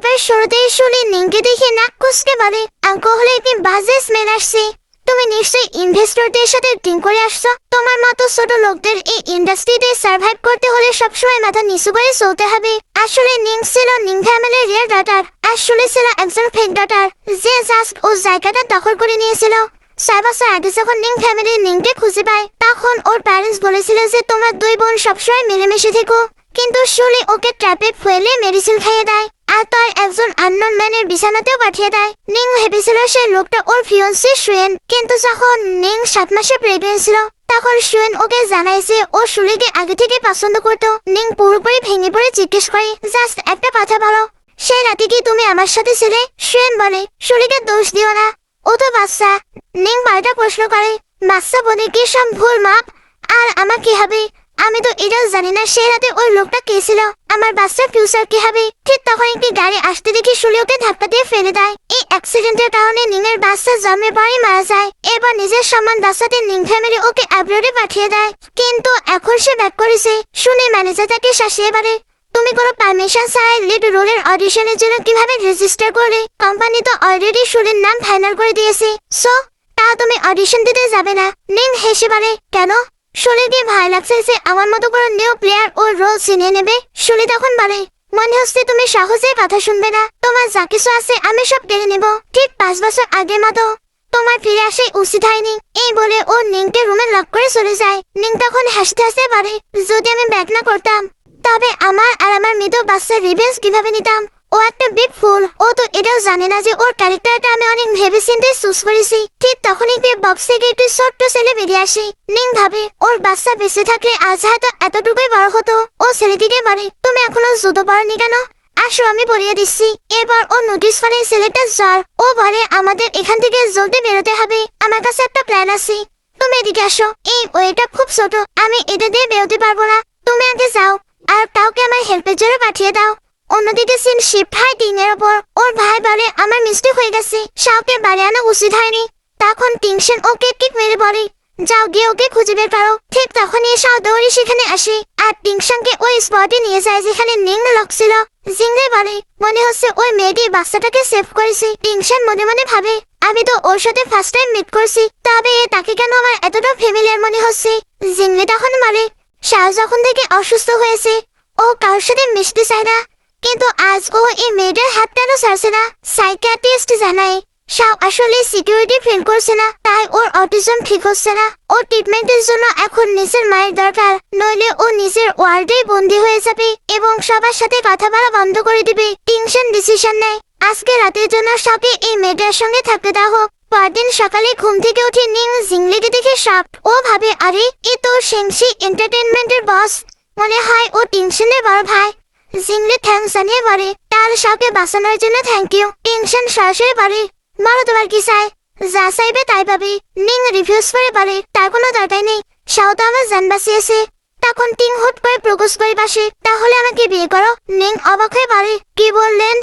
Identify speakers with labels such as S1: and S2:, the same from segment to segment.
S1: গল্পের শুরুতেই শুনি নিংকে দেখে নাক কুঁচকে বলে অ্যালকোহলে একটি বাজে স্মেল আসছে। তুমি নিশ্চয়ই ইনভেস্টরদের সাথে ডিল করে আসছো। তোমার মতো ছোট লোকদের এই ইন্ডাস্ট্রিতে সার্ভাইভ করতে হলে সবসময় মাথা নিচু করে চলতে হবে। আসলে নিং ছিল নিং ফ্যামিলির রিয়েল ডটার। আসলে ছিল একজন ফেক ডটার যে জাস্ট ও জায়গাটা দখল করে নিয়েছিল। 6 বছর আগে যখন নিং ফ্যামিলি নিংকে খুঁজে পায় তখন ওর প্যারেন্টস বলেছিল যে তোমার 2 বোন সবসময় মিলেমিশে থেকো, কিন্তু শুলি ওকে ট্র্যাপে ফেলে মেডিসিন খাইয়ে দেয় আর তার একজন আননোন ম্যানের বিছানাতেও পাঠিয়ে দেয়। নিং ভেবেছিল সেই লোকটা ওর ফিয়ন্সি সুয়েন, কিন্তু যখন নিং 7 মাসে প্রেগনেন্ট ছিল তখন সুয়েন ওকে জানায় যে ও শুলিকে আগে থেকে পছন্দ করত। নিং পুরোপুরি ভেঙে পড়ে জিজ্ঞেস করে জাস্ট একটা কথা বলো, সেই রাতে কি তুমি আমার সাথে ছিলে? সুয়েন বলে শুলিকে দোষ দিও না, ও তো বাচ্চা। নিং পাল্টা প্রশ্ন করে বাচ্চা বলে কি সব ভুল মাপ? আর আমার কি হবে? আমি তো এটাও জানি না সেই রাতে ওই লোকটা কে ছিল। আমার বাচ্চার ফিউচার কি হবে? ঠিক তখন একটি গাড়ি আসতে দেখি শুলি ওকে ধাক্কা দিয়ে ফেলে দেয়। এই অ্যাক্সিডেন্টের কারণে নিংয়ের বাচ্চা জন্মের পরই মারা যায়। এবার নিজের সম্মান বাঁচাতে নিং ফ্যামিলি ওকে অ্যাব্রোডে পাঠিয়ে দেয়, কিন্তু এখন সে ব্যাক করেছে। শুনে ম্যানেজার তাকে শাসিয়ে পারে তুমি কোনো পারমিশন ছাড়াই লিড রোলের অডিশনের জন্য কিভাবে রেজিস্টার করলে? কোম্পানি তো অলরেডি শুলির নাম ফাইনাল করে দিয়েছে, সো তা তুমি অডিশন দিতে যাবে না। নিং হেসে পারে কেন? শুলিকে ভয় লাগছে যে আমার মতো কোনো নিউ প্লেয়ার ওর রোল চিনিয়ে নেবে। শুলি তখন বলে মনে হচ্ছে তুমি সহজেই কথা শুনবে না, তোমার যা কিছু আছে আমি সব কেড়ে নেব, ঠিক 5 বছর আগের মতো। তোমার ফিরে আসে উচিত হয়নি। এই বলে ও নিংকে রুমে লক করে চলে যায়। নিং তখন হাসতে হাসতে পারে যদি আমি ব্যাক না করতাম তবে আমার আর আমার মৃত বাচ্চার রিভেঞ্জ কিভাবে নিতাম। ও একটা বিগ ফুল, ও তো এটাও জানে না যে ওর ক্যারেক্টারটা আমি অনেক ভেবেচিন্তে চুজ করেছি। ঠিক তখনই বক্স থেকে একটি ছোট্ট ছেলে বেরিয়ে আসে। নিং ভাবে ওর বাচ্চা বেঁচে থাকলে আজ হয়তো এতটুকুই বড় হতো। ও ছেলেটিকে বলে তুমি এখনো জুতো পরনি কেন? আসো আমি পরিয়ে দিচ্ছি। এবার ও নোটিস করে ছেলেটা জ্বর। ও বলে আমাদের এখান থেকে জলদি বেরোতে হবে, আমার কাছে একটা প্ল্যান আছে। তুমি এদিকে আসো। এই ওয়েটা খুব ছোট, আমি এটা দিয়ে বেরোতে পারবো না, তুমি আগে যাও আর কাউকে আমার হেল্পের জন্য পাঠিয়ে দাও। অন্যদিকে সিন শিফট হয় টিংয়ের ওপর। ওর ভাই বলে আমার মিস্টেক হয়ে গেছে, শাওকে বাড়ি আনা উচিত হয়নি। তখন টিংশন ওকে কিক মেরে বলে যাও গিয়ে ওকে খুঁজে বের করো। ঠিক তখনই শাও দৌড়ে সেখানে আসে আর টিংশনকে ওই স্পটে নিয়ে যায় যেখানে নিং লক ছিল। জিংরে বলে মনে হচ্ছে ওই মেয়েটি বাচ্চাটাকে সেভ করেছে। টিংশন মনে মনে ভাবে আমি তো ওর সাথে ফার্স্ট টাইম মিট করছি, তবে তাকে কেন আমার এতটা ফ্যামিলিয়ার মনে হচ্ছে। জিংরে তখন বলে শাও যখন থেকে অসুস্থ হয়েছে ও কারোর সাথে মিশতে চায় না, কিন্তু আজ ও এই মেয়েটার হাত কেন ছাড়ছে না? সাইকিয়াট্রিস্ট জানায় শাও আসলে সিকিউরিটি ফিল করছে না, তাই ওর অটিজম ঠিক হচ্ছে না। ও ট্রিটমেন্টের জন্য এখন নিজের মায়ের দরকার, নইলে ও নিজের ওয়ার্ল্ডেই বন্দী হয়ে যাবে এবং সবার সাথে কথা বলা বন্ধ করে দিবে। টিংশন ডিসিশন নেয় আজকে রাতের জন্য শাওকে এই মেয়েটার সঙ্গে থাকতে দেওয়া হোক। পরদিন সকালে ঘুম থেকে উঠে নিং জিংলিকে দেখে শক। ও ভাবে আরে এ তো শেংশি এন্টারটেনমেন্টের বস, মনে হয় ও টিংশনের বড় ভাই। জিংলি থ্যাঙ্কস জানিয়ে বলে তার শাওকে বাঁচানোর জন্য থ্যাংক ইউ। টিংশন সরাসরি বলে বলো তোমার কি চাই? যা চাইবে তাই পাবে। নিং রিফিউজ করে বলে তার কোনো দরকার নেই, শাও তো আমার জান বাঁচিয়েছে। তখন টিং হুট করে প্রপোজ করে বসে তাহলে আমাকে বিয়ে করো। নিং অবাক হয়ে বলে কি বললেন?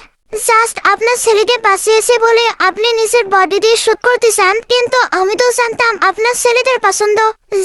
S1: জাস্ট আপনার ছেলেকে বাঁচিয়েছে বলে আপনি নিজের বডি দিয়ে শুট করতে চান, কিন্তু আমি তো জানতাম আপনার ছেলেদের পছন্দ।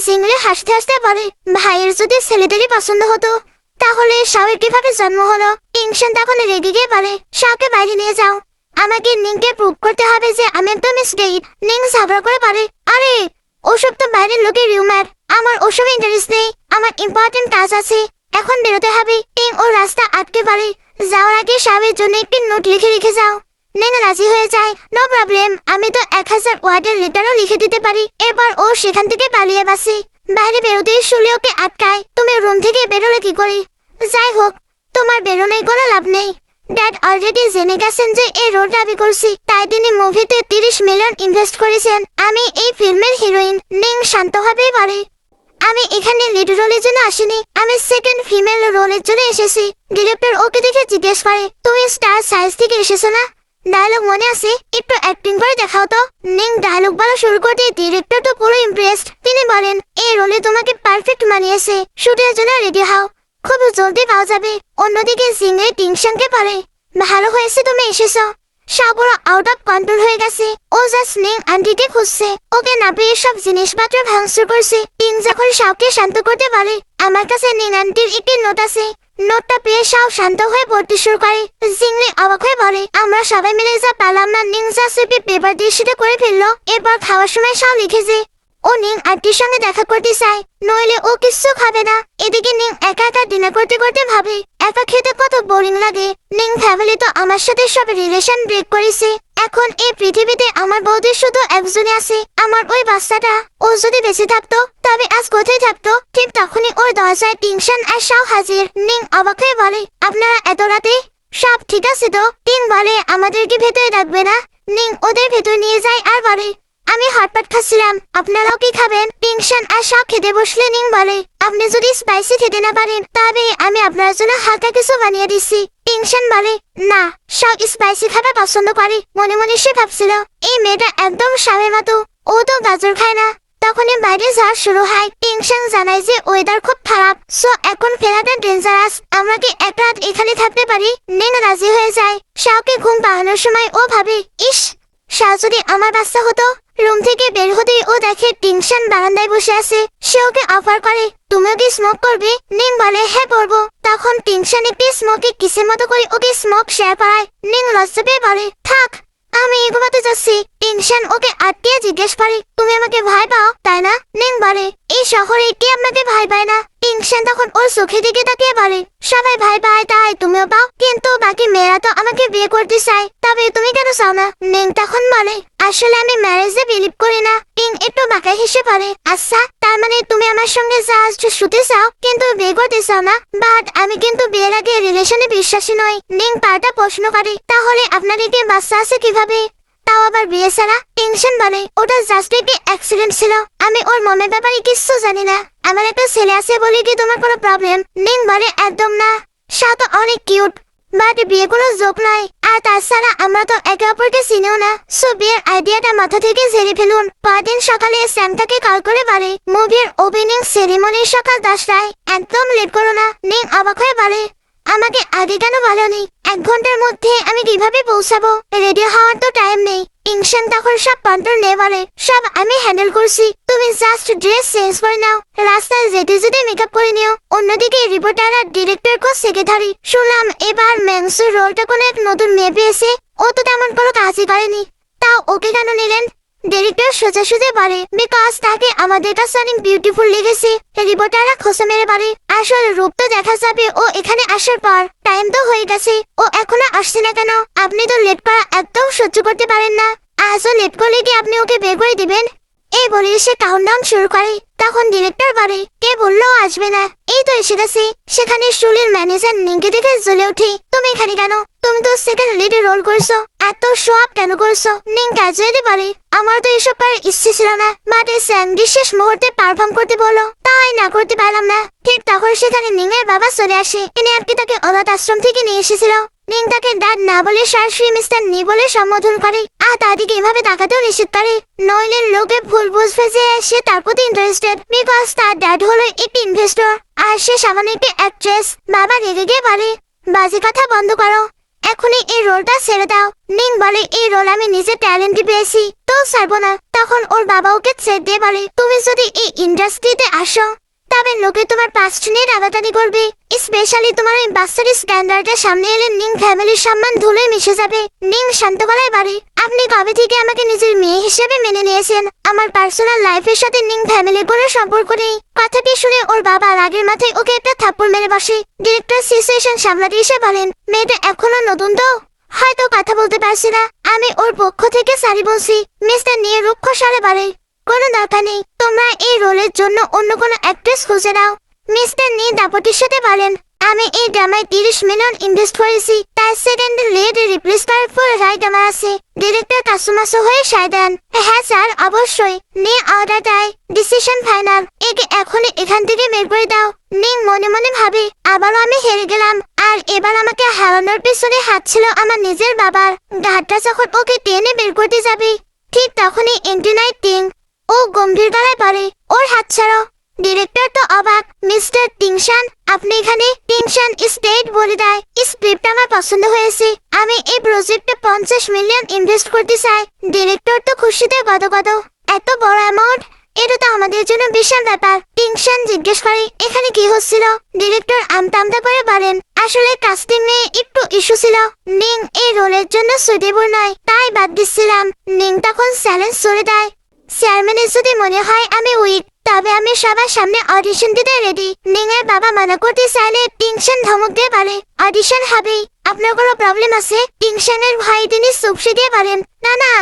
S1: জিংলি হাসতে হাসতে বলে ভাইয়ের যদি ছেলেদেরই পছন্দ হতো তাহলে শাওয়ের কিভাবে জন্ম হলো? টিংশন তখন রেগে গিয়ে বলে শাওকে বাইরে নিয়ে যাও, আমাকে নিংকে প্রুভ করতে হবে যে আমি একদম স্ট্রেইট। নিং ঝগড়া করে পারে আরে ওসব তো বাইরের লোকের রিউমার, আমার ওসব ইন্টারেস্ট নেই, আমার ইম্পর্টেন্ট কাজ আছে, এখন বেরোতে হবে। টিং ও রাস্তা আটকে পারে যাওয়ার আগে শাওয়ের জন্য একটি নোট লিখে রেখে যাও। নিং রাজি হয়ে যায় নো প্রবলেম, আমি তো 1000 ওয়ার্ডের লেটারও লিখে দিতে পারি। এবার ও সেখান থেকে পালিয়ে বাসে। বাইরে বেরোতেই শুলি ওকে আটকায় তুমি রুম থেকে বেরোলে কি করে? যাই হোক তোমার বেরোনোয় কোনো লাভ নেই, ড্যাড অলরেডি জেনে গেছেন যে এই রোল দাবি করছি, তাই তিনি মুভিতে 30 মিলিয়ন ইনভেস্ট করেছেন। আমি এই ফিল্মের হিরোইন। নিং শান্তভাবেই বলে আমি এখানে লিড রোলের জন্য আসিনি, আমি সেকেন্ড ফিমেল রোলের জন্য এসেছি। ডিরেক্টর ওকে দেখে জিজ্ঞেস করে তুমি স্টার সাইজ থেকে এসেছো না? ডায়লগ মনে আছে? একটু অ্যাক্টিং করে দেখাও তো। নিং ডায়লগ বলা শুরু করতে ডিরেক্টর তো পুরো ইমপ্রেসড। তিনি বলেন এই রোলে তোমাকে পারফেক্ট মানিয়েছে, শুটের জন্য রেডি হও, খুব জলদি পাওয়া যাবে। অন্যদিকে জিংয়ে টিংশনকে বলে ভালো হয়েছে তুমি এসেছো। শাও পুরো আউট অফ কন্ট্রোল হয়ে গেছে, ও জাস্ট নিং আন্টিকে খুঁজছে, ওকে না পেয়ে সব জিনিসপত্র ভাঙচুর করছে। টিং যখন শাওকে শান্ত করতে পারে আমার কাছে নিং আন্টির একটি নোট আছে, নোটটা পেয়ে শাও শান্ত হয়ে পড়তে শুরু করে। জিংলি অবাক হয়ে বলে, আমরা সবাই মিলে যা পেলাম না নিং যা সিপি পেপার দিয়ে সেটা করে ফেললো। এরপর খাওয়ার সময় শাও লিখেছে ও নিং আন্টির সঙ্গে দেখা করতে চায়, নইলে ও কিচ্ছু খাবে না। এদিকে নিং একা একা ডিনার করতে করতে ভাবে একা খেতে কত বোরিং লাগে। নিং ফ্যামিলি তো আমার সাথে সব রিলেশন ব্রেক করেছে, এখন এই পৃথিবীতে আমার বৌদি শুধু একজনই আছে, আমার ওই বাচ্চাটা। ও যদি বেঁচে থাকতো তবে আজ কোথায় থাকতো। ঠিক তখনই ওর দরজায় টিংশন আর শাও হাজির। নিং অবাক হয়ে বলে, আপনারা এত রাতে? সব ঠিক আছে তো? টিং বলে, আমাদেরকে ভেতরে রাখবে না? নিং ওদের ভেতর নিয়ে যায় আর বলে, আমি হটপট খাচ্ছিলাম, আপনারাও কি খাবেন? টিংশন আর শাও খেতে বসলে নিং বলে, আপনি যদি স্পাইসি খেতে না পারেন তবে আমি আপনার জন্য হালকা কিছু বানিয়ে দিচ্ছি। টিংশন বলে, না, শাও স্পাইসি খাবার পছন্দ করে। মনে মনে সে ভাবছিল এই মেয়েটা একদম শামের মতো, ও তো গাজর খায় না। তখনই বাইরে ঝড় শুরু হয়। টিংশন জানায় যে ওয়েদার খুব খারাপ, সো এখন ফেরাটা ডেঞ্জারাস। আমরা কি এক রাত এখানে থাকতে পারি? নিং রাজি হয়ে যায়। শাওকে ঘুম পাড়ানোর সময় ও ভাবে, ইস, শাও যদি আমার বাচ্চা হতো। রুম থেকে বের হতেই ও দেখে টিংশন বারান্দায় বসে আছে। সে ওকে অফার করে, তুমিও কি স্মোক করবে? নিং বলে, হ্যাঁ করবো। তখন টিংশন একটি স্মোকে কিসের মতো করে ওকে স্মোক শেয়ার করায়। নিং লজ্জা পেয়ে বলে, থাক, আমি ঘুমাতে যাচ্ছি। টিংশন ওকে আটকে জিজ্ঞেস করে, তুমি আমাকে ভয় পাও তাই না? নিং বলে, এই শহরে কে আপনাকে ভয় পায় না? টিংশন তখন ওর চোখের দিকে তাকিয়ে বলে, সবাই ভয় পায় তাই তুমিও পাও, কিন্তু বাকি মেয়েরা তো আমাকে বিয়ে করতে চায়, তবে তুমি কেন চাও না? নিং তখন বলে, আসলে আমি ম্যারেজে বিলিভ করি না। টিং একটু বাঁকা হেসে পড়ে, আচ্ছা, তার মানে তুমি আমার সঙ্গে জাস্ট শুতে চাও কিন্তু বিয়ে করতে চাও না? বাট আমি কিন্তু বিয়ের আগে রিলেশনে বিশ্বাসী নই। নিং পাল্টা প্রশ্ন করে, তাহলে আপনাদেরকে বাচ্চা আছে কিভাবে, তাও আবার বিয়ে ছাড়া? টেনশন বলে, ওটা জাস্ট একটি অ্যাক্সিডেন্ট ছিল, আমি ওর মমের ব্যাপারে কিচ্ছু জানি না। আমার একটা ছেলে আছে বলে কি তোমার কোনো প্রবলেম? নিং বলে, একদম না, শাও তো অনেক কিউট, বাট বিয়ে কোনো যোগ নয়। আর তাছাড়া আমরা তো একে অপরকে চিনিও না, সো বিয়ের আইডিয়াটা মাথা থেকে ঝেড়ে ফেলুন। পরদিন সকালে স্যামটাকে কল করে বলে, মুভির ওপেনিং সেরিমনি সকাল 10টায়, একদম লেট করো না। নিং অবাক হয়ে বলে, আমাকে আগে কেন বলনি? 1 ঘন্টার মধ্যে আমি কিভাবে পৌঁছাবো? রেডি হওয়ার তো টাইম নেই। টিংশন তখন সব কন্ট্রোল নিয়ে বলে, সব আমি হ্যান্ডেল করছি, তুমি জাস্ট ড্রেস চেঞ্জ করে নাও, রাস্তায় যেতে যেতে মেকআপ করে নিও। অন্যদিকে রিপোর্টার আর ডিরেক্টর কো সেক্রেটারি, শুনলাম এবার ম্যাংসুর রোলটা কোনো এক নতুন মেয়ে পেয়েছে, ও তো তেমন কোনো কাজই করেনি, তাও ওকে কেন নিলেন? ডিরেক্টর সোজাসুজি বলে, বিকজ তাকে আমাদের কাছে অনেক বিউটিফুল লেগেছে। রিপোর্টাররা খোঁচা মেরে বলে, আসল রূপ তো দেখা যাবে ও এখানে আসার পর, টাইম তো হয়ে গেছে, ও এখনো আসছে না কেন? আপনি তো লেট করা একদম সহ্য করতে পারেন না, আজও লেট করলে কি আপনি ওকে বের করে দিবেন? এই বলে সে কাউন্টডাউন শুরু করে। তখন ডিরেক্টর বলে, কে বললো আসবে না? এই তো এসে গেছে। সেখানে শুলির ম্যানেজার নিংকে দেখে জ্বলে ওঠে, তুমি এখানে কেন? তুমি তো সেকেন্ড লিডে রোল করছো, এত শো আপ কেন করছো? নিং ক্যাজুয়ালি বলে, আমার তো এসব করার ইচ্ছে ছিল না, বাট এই স্যান্ডি শেষ মুহূর্তে পারফর্ম করতে বলো তাই না করতে পারলাম না। ঠিক তখন সেখানে নিংয়ের বাবা চলে আসে, তিনি আর কি তাকে অনাথ আশ্রম থেকে নিয়ে এসেছিল। নিং তাকে ড্যাড না বলে সরাসরি মিস্টার নি বলে সম্বোধন করে, আর তাদেরকে এভাবে তাকাতেও নিষেধ করে, নইলে লোকে ভুল বুঝবে যে সে তার প্রতি ইন্টারেস্টেড, বিকজ তার ড্যাড হলো একটি ইনভেস্টর আর সে সামান্য একটি অ্যাক্ট্রেস। বাবা রেগে গিয়ে বলে, বাজে কথা বন্ধ করো, এখনই এই রোলটা ছেড়ে দাও। নিং বলে, এই রোল আমি নিজে ট্যালেন্টই পেয়েছি, তো ছাড়বো না। তখন ওর বাবা ওকে ছেড়ে দিয়ে বলে, তুমি যদি এই ইন্ডাস্ট্রিতে আসো তবে লোকে তোমার পাস্ট নিয়ে রাগাটানি করবে, স্পেশালি তোমার ওই বাচ্চার স্ট্যান্ডার্ডের সামনে এলে নিং ফ্যামিলির সম্মান ধুলোয় মিশে যাবে। নিং শান্ত গলায় বলে, আপনি কবে থেকে আমাকে নিজের মেয়ে হিসেবে মেনে নিয়েছেন? আমার পার্সোনাল লাইফের সাথে নিং ফ্যামিলির কোনো সম্পর্ক নেই। কথাটি শুনে ওর বাবা রাগের মাথায় ওকে একটা থাপ্পড় মেরে বসে। ডিরেক্টর সিচুয়েশন সামলাতে এসে বলেন, মেয়েটা এখনো নতুন তো হয়তো কথা বলতে পারছি না, আমি ওর পক্ষ থেকে সরি বলছি। মিস্টার নিয়ে রুক্ষ স্বরে বলে, কোনো দরকার নেই, তোমরা এই রোলের জন্য অন্য কোনো অ্যাক্ট্রেস খুঁজে নাও। মিস্টার নি দাপটির সাথে বলেন, আমি এই ড্রামায় 30 মিলিয়ন ইনভেস্ট করেছি, তাই সেকেন্ড লিড রিপ্লেস করার ফুল রাইট আমার আছে। ডিরেক্টর কাসুমাসো হয়ে সায় দেন, হ্যাঁ স্যার অবশ্যই। নি অর্ডার দেয়, ডিসিশন ফাইনাল, একে এখনই এখান থেকে বের করে দাও। নিং মনে মনে ভাবে, আবারও আমি হেরে গেলাম, আর এবার আমাকে হারানোর পেছনে হাত ছিল আমার নিজের বাবার। গার্ডটা যখন ওকে টেনে বের করতে যাবে, ঠিক তখনই এন্টিনাইট টিং, ও গম্ভীর গলায় বলে, ওর হাত ছাড়ো। ডিরেক্টর তো অবাক, মিস্টার টিংশন আপনি এখানে? টিংশন স্টেট বলে দেয়, স্ক্রিপ্ট আমার পছন্দ হয়েছে, আমি এই প্রজেক্টে 50 মিলিয়ন ইনভেস্ট করতে চাই। ডিরেক্টর তো খুশিতে গদগদ, এত বড় অ্যামাউন্ট? এটা তো আমাদের জন্য বিশাল ব্যাপার। টিংশন জিজ্ঞেস করে এখানে কি হচ্ছিল। ডিরেক্টর আমতা আমতা করে বলেন আসলে কাস্টিং নিয়ে একটু ইস্যু ছিল। নিং এই রোলের জন্য সুইটেবল নয়, তাই বাদ দিচ্ছিলাম। নিং তখন চ্যালেঞ্জ করে দেয়, চেয়ারম্যানের যদি মনে হয় আমি উইক, তবে আমি সবার সামনে অডিশন দিতে রেডি। নিং এর বাবা মানা করতে চাইলে টিংশন ধমক দিয়ে পারে অডিশন হবেই। আপনার কোনো প্রবলেম আছে? টিংশনের ভাই তিনি চুপসে দিয়ে পারেন না না,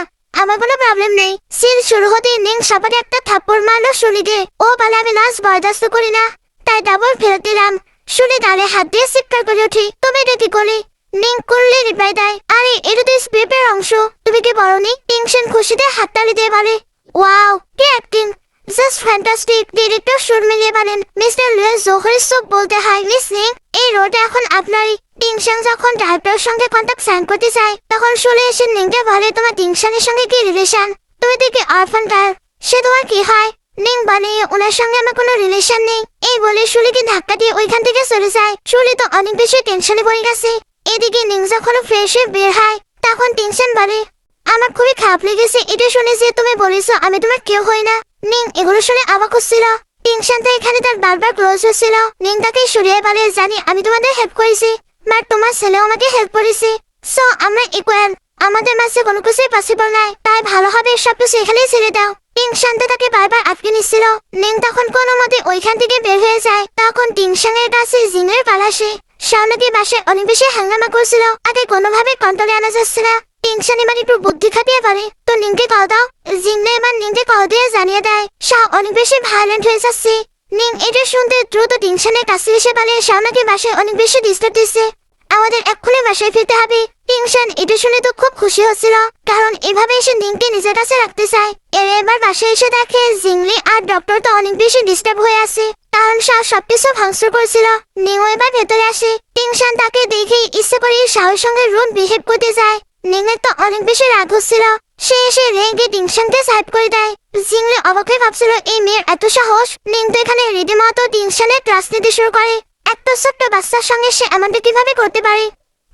S1: আমার কোনো প্রবলেম নেই। সিল শুরু হতেই নিং সবারে একটা থাপ্পড় মারলো শুলিকে। ও বলে আমি লাশ বরদাস্ত করি না, তাই ডাবল ফেরত দিলাম। শুলি দাঁড়ে হাত দিয়ে চিৎকার করে উঠি, তুমি এটা কি করলে? নিং করলে রিপ্লাই দেয়, আরে এটা তো স্ক্রিপ্টের অংশ, তুমি কি বলনি? টিংশন খুশিতে হাততালি দিয়ে বলে ওয়াও কি অ্যাক্টিং, জাস্ট ফ্যান্টাস্টিক। ডিরেক্টর সুর মিলিয়ে বলেন মিস্টার লুয়েস জোহরের চোখ বলতে হয় মিস নিং এই রোলটা এখন আপনারই। টিংশন যখন ডাইরেক্টরের সঙ্গে কন্ট্যাক্ট সাইন করতে চায় তখন শুলে এসে নিংকে বলে তোমার টিংশনের সঙ্গে কি রিলেশন? তুমি দেখি অরফান গার্ল, সে তোমার কি হয়? নিং বলে ওনার সঙ্গে আমার কোনো রিলেশন নেই। এই বলে শুলিকে ধাক্কা দিয়ে ওইখান থেকে চলে যায়। শুলি তো অনেক বেশি টেনশনে পড়ে গেছে। এদিকে নিং যখন ফ্রেশ হয়ে বের হয় তখন টিংশন বলে আমার খুবই খারাপ লেগেছে এটা শুনে যে তুমি বলেছো আমি তোমার কেউ হই না। নিং এগুলো শুনে অবাক হচ্ছিল। টিংশন তো এখানে তার বারবার ক্লোজ হচ্ছিল। নিং তাকে সরিয়ে বলে জানি আমি তোমাদের হেল্প করেছি, বাট তোমার ছেলেও আমাকে হেল্প করেছে। সো আমরা ইকুয়াল, আমাদের মাঝে কোনো কিছুই পসিবল নাই, তাই ভালো হবে সবকিছু এখানেই ছেড়ে দাও। টিংশনটা তাকে বারবার আটকে নিচ্ছিল। নিং তখন কোনো মতে ওইখান থেকে বের হয়ে যায়। তখন টিংশনের কাছে জিনের পাল আসে। শাওনাকে বাসায় অনেক বেশি হাঙ্গামা করছিল, আগে কোনোভাবে কন্ট্রোলে আনা যাচ্ছে না। টিংশন এবার একটু বুদ্ধি খাটিয়ে পারে তো নিংকে কল দাও। জিংনে এবার নিংকে কল দিয়ে জানিয়ে দেয় শাও অনেক বেশি ভায়োলেন্ট হয়ে যাচ্ছে। নিং এটা শুনতে দ্রুত টিংশনের কাছে এসে বলে শাওনাকে বাসায় অনেক বেশি ডিস্টার্ব দিচ্ছে, আমাদের এক্ষুনি বাসায় ফিরতে হবে। টিংশন এটা শুনে তো খুব খুশি হচ্ছিল, কারণ এভাবে এসে নিংকে নিজের কাছে রাখতে চায়। এবার বাসায় এসে দেখে জিংলি আর ডক্টর তো অনেক বেশি ডিস্টার্ব হয়ে আছে, কারণ শাও সবকিছু ভাঙচুর করছিল। নিংও এবার ভেতরে আসে। টিংশন তাকে দেখেই ইচ্ছে করে শাওর সঙ্গে রুড বিহেভ করতে যায়। নিংয়ের তো অনেক বেশি রাগ হচ্ছিল, সে এসে রেগে টিংশনকে সাইড করে দেয়। জিংলি অবাক হয়ে ভাবছিল এই মেয়ের এত সাহস। নিং তো এখানে রীতিমতো টিংশনের ক্লাস নিতে শুরু করে। একটা ছোট্ট বাচ্চার সঙ্গে সে এমনটা কিভাবে করতে পারে,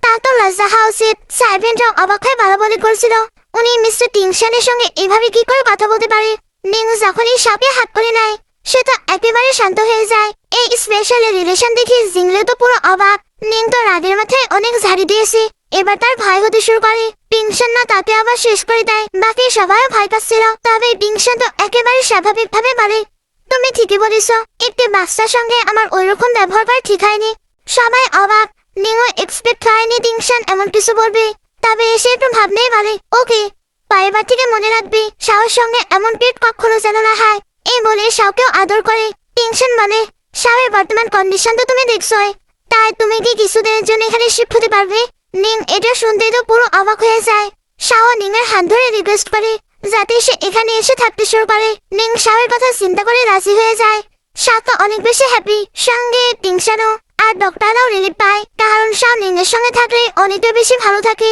S1: তা তো লজ্জা হওয়া উচিত। সার্ভেন্টরাও অবাক হয়ে ভালো বলে করছিল উনি মিস্টার টিংশনের সঙ্গে এইভাবে কি করে কথা বলতে পারে। নিং যখন এই সাপে হাত করে নেয় সে তো একেবারে শান্ত হয়ে যায়। এই স্পেশাল রিলেশন দেখে জিংলে তো পুরো অবাক। নিং তো রাগের মাথায় অনেক ঝাড়ি দিয়েছে, এবার তার ভয় হতে শুরু করে। টিংশন না তাকে আবার শেষ করে দেয়। বাকি সবাইও ভয় পাচ্ছিল, তবে টিংশন তো একেবারে স্বাভাবিকভাবে বলে তুমি ঠিকই বলেছ, একটি বাচ্চার সঙ্গে আমার ওইরকম ব্যবহার করা ঠিক হয়নি। সবাই অবাক, নিংও এক্সপেক্ট করেনি টিংশন এমন কিছু বলবে, তবে এসে একটু ভাবলেই বলে ওকে পরেরবার থেকে মনে রাখবি শাওর সঙ্গে এমন পেট কখনো যেন না হয়। এই বলে শাওকেও আদর করে। টিংশন মানে শাওয়ের বর্তমান কন্ডিশন তো তুমি দেখছোই, তাই তুমি কি কিছুদিনের জন্য এখানে শিফট হতে পারবে? নিং এটা শুনতেই তো পুরো অবাক হয়ে যায়। শাও নিং এর হাত ধরে রিকোয়েস্ট করে যাতে সে এখানে এসে থাকতে শুরু করে। নিং শাওয়ের কথা চিন্তা করে রাজি হয়ে যায়। শাও তো অনেক বেশি হ্যাপি, সঙ্গে টিংশনও আর ডক্টররাও রিলিফ পায়, কারণ শাও নিং এর সঙ্গে থাকলে অনেকটা বেশি ভালো থাকে।